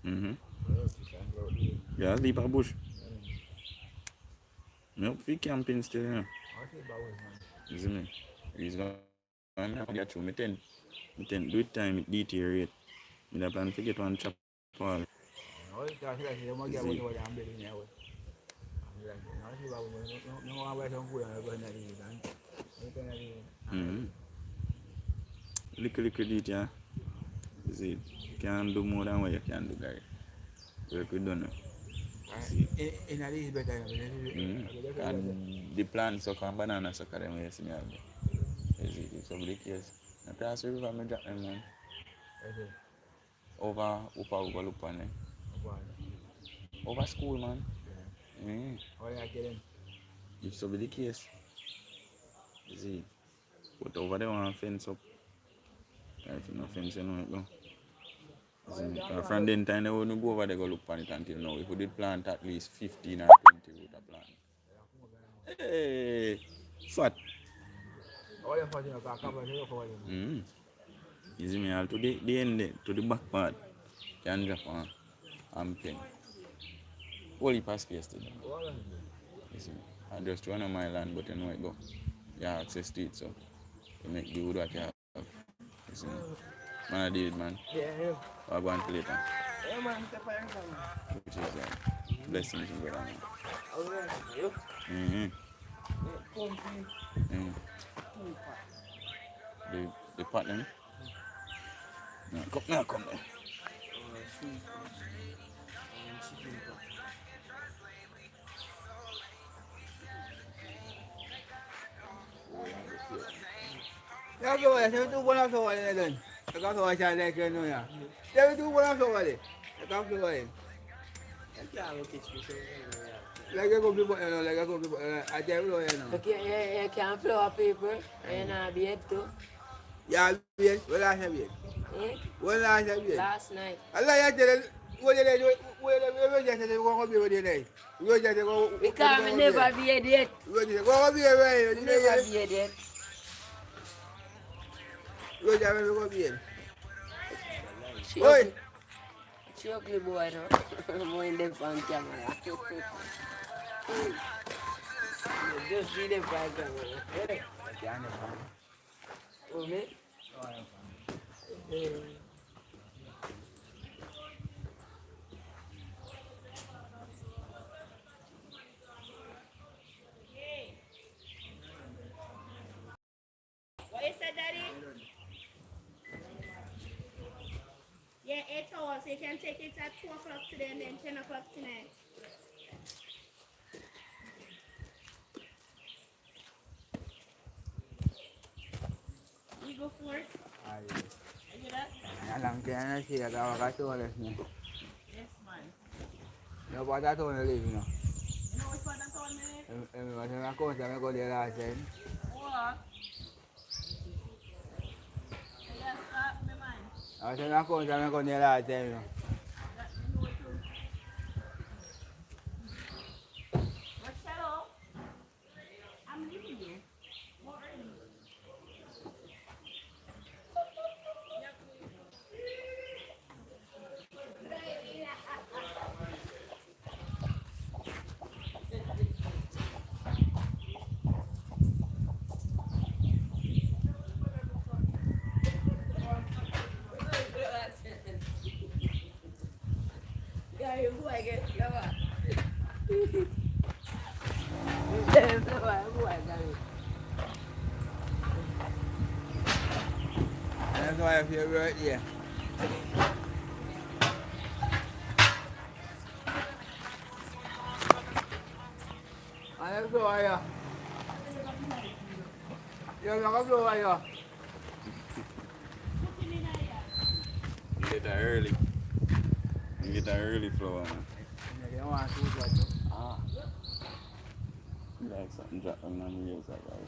Mm-hmm. Yeah, sleep at bush. Me up for camping still, you know. You see me? He's going to get through. Me ten do it time, it deteriorate. Me plan to get one chop all. Mm-hmm. Little deed, yeah. You see, you can't do more than what you can do, guys. Work we done now. In a little better. Mm-hmm. And the plant sucker and banana sucker, them you see me have. You see, if somebody cares. Across the river, I drop them, man. Over Lupan, over school, man. If somebody cares. You see. But over there, one fence up. Right, no fence, you know it go. From then time, they wouldn't go over there go look on it until now. If we did plant at least 15 or 20 root of plant. Hey, fat. Mm-hmm. You see me all to the end there, to the back part. Can drop on pen. Whole heap of space to them. You see me? I just one of my land, but you know it go. You have access to it, so you make the wood what you have. You see me? Man, I did it, man. Yeah. I'll go on to later. Yeah, man. Which is blessings, brother, man. Mm-hmm. Mm-hmm. The pot, then? No, come there. Ya que voy a hacer tu buena sopa de Edén. Acá se va a echar de que no ya. Ya tu buena sopa de. Acá se va a ir. Like a cookie, no, like a cookie. I tell you, no. You can't flour paper and beard too. Yeah, beard. Well, I have beard. Well, I have beard. Last night. Allah, I tell you, what did I do? Where did I go to be with you? Where did I go? Because we never beard yet. Where did I go to be away? Never beard yet. You just will go bien. Oi! Chocolate boy, no? More in the fan camera. Just see the fan camera. Oh, me? What you said, Daddy? Yeah, 8 hours. So you can take it at 2 o'clock today and then 10 o'clock tonight. You go first. You do that? Alam kaya na siya kawakatulas niya. Yes, man. No, pa tato na live, no? You know which one I told me? Macam aku macam aku dia rasain. What? Yes, me man. Macam aku macam aku dia rasain, no? That me know too. But Shadow, I'm leaving you. What are you? Gaya buat ke? Lawak. Lawak buat kami. That's why I feel right here. Ano to ayo? Yung nakablo ayo. You get that early. You get that early flow on. Hindi mo masuko ito. Ah. Like something drop on the wheels like that.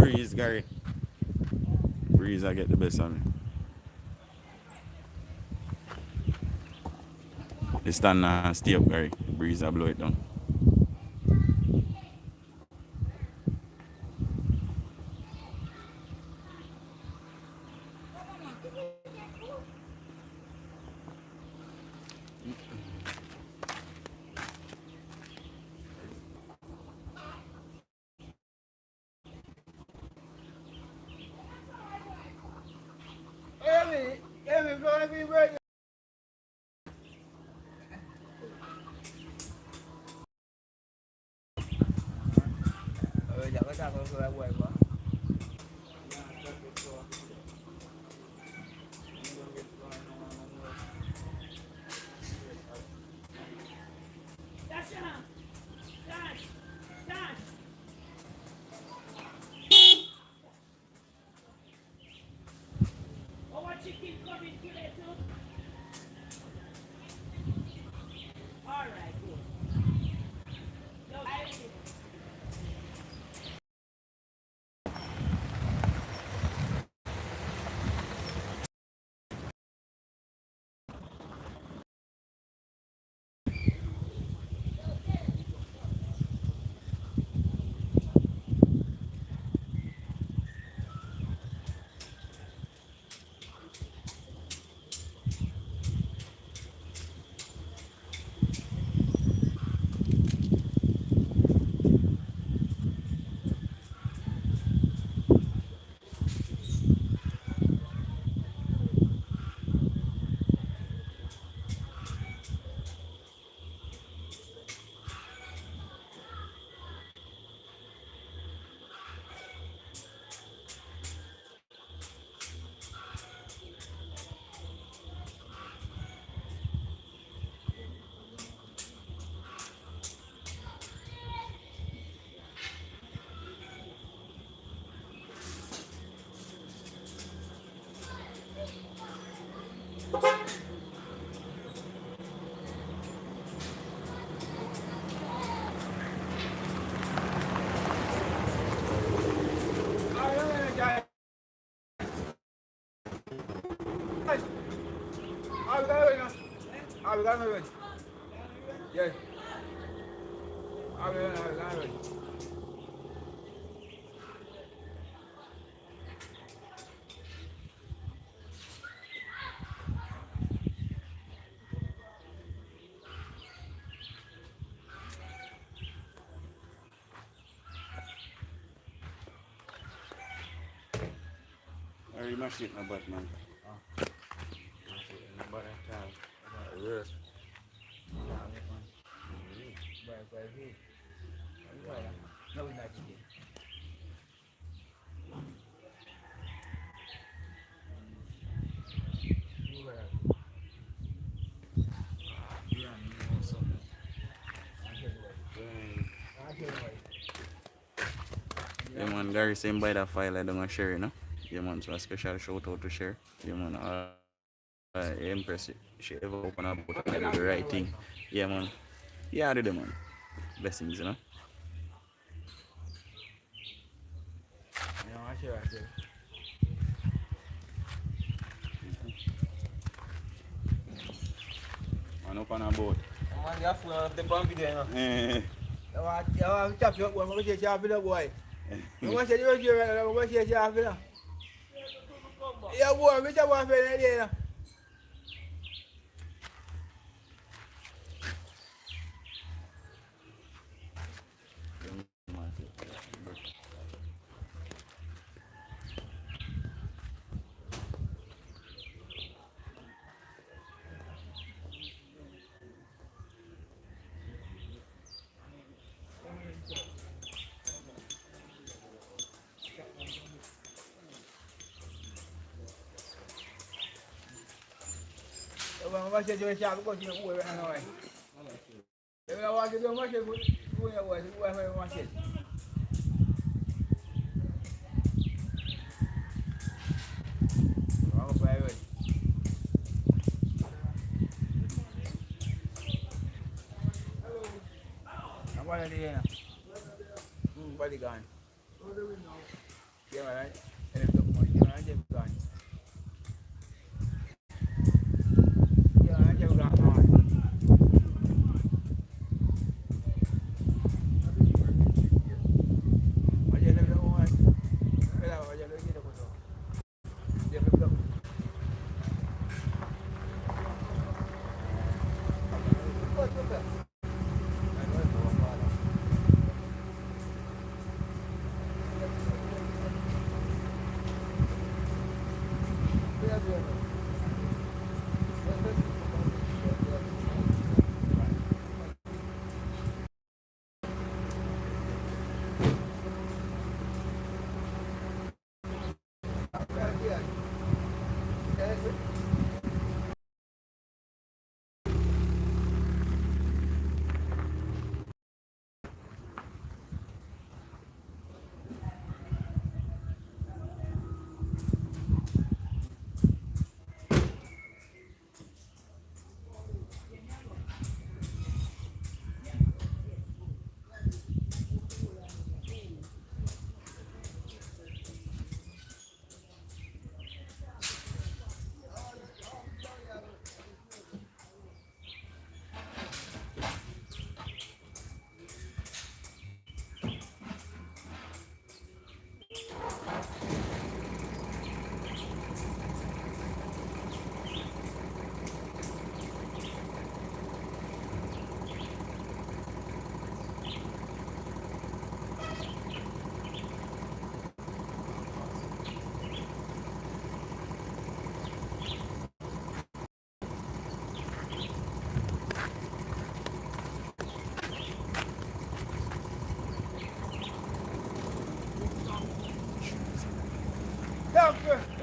Breeze, Gary. Breeze, I get the best on me. They stand and stay up, Gary. Breeze, I blow it down. Emi, go and be ready. Jangan tak kalau buat apa. I'll be going. I'll be going. Yes. I'll be going. I really mash it in my butt, man. Yeah, man, Gary saying by that file I don't want to share, you know? Yeah, man, so a special shout out to share. Yeah, man, Empress, she ever open up about to do the right thing. Yeah, man. Yeah, I do them, man. Blessings, you know? Man up on a boat. Man, you're full of the bomb video, Eh, you want to chop you up, I'm going to chop it up, boy. I'm going to say, I'm going to chop it up. Yeah, boy, I'm going to chop it up. I'm going to say, I'm going to chop it up. If I want to do much, go in your way, go where you want it. I'm going to it. I'm going to do it now. Body gone. Yeah, right. And it's gone. Yeah, gone.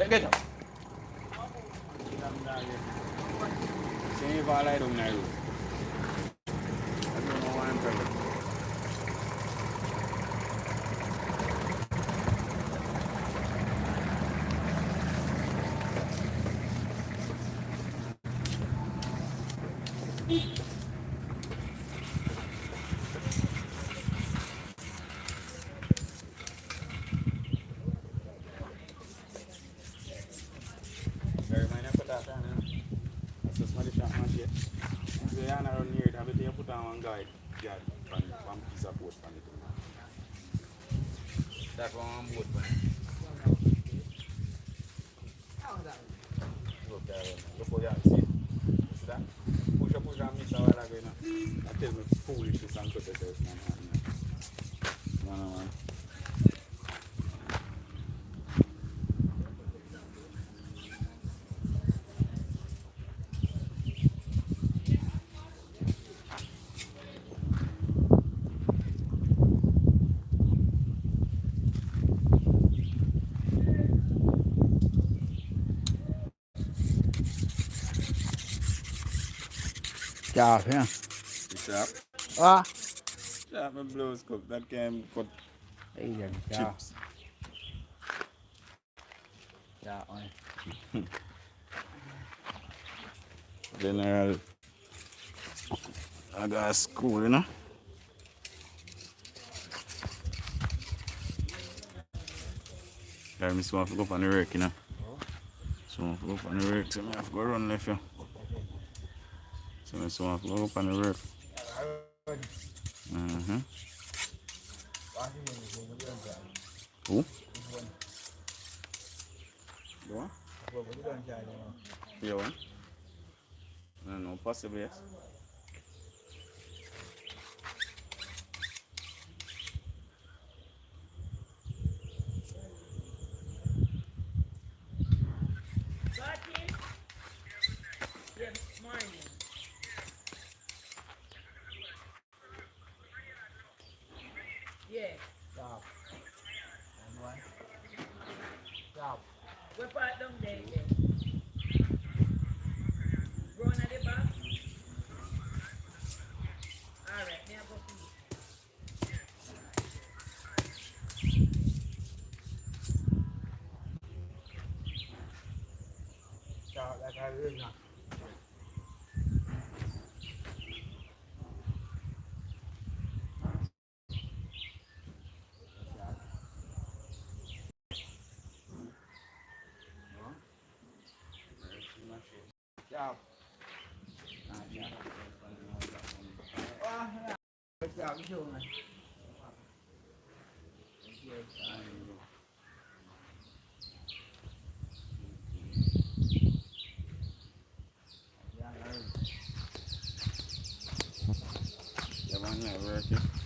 get up. Sini balai dong naik. Aku mau antar. Dari mana peta sana? So Yeah. So you're not around here, everything you put on one guide, one piece of boat on it. That's one boat on it. Look how you see. See that? Push and miss a while ago, you know. I tell me foolishness and cut yourself, man. Man. Yeah, yeah. Sharp. Ah. Sharp and blows cook. That can cut Hey, yeah. chips. Yeah, General. I got school, you know. Yeah, I'm just going to go up on the rake, you know. So I'm going to go up on the rake, so I have to go run left, you. So I'm going to go up on the rake. Who? The one? The one? No, possibly, yes. Got him? Yeah, morning. Yeah. Stop. And one. Stop. We're part down there, yeah. Going at the back? Alright, now go see. Stop like I will not. Stop. Yeah, man, yeah, work it.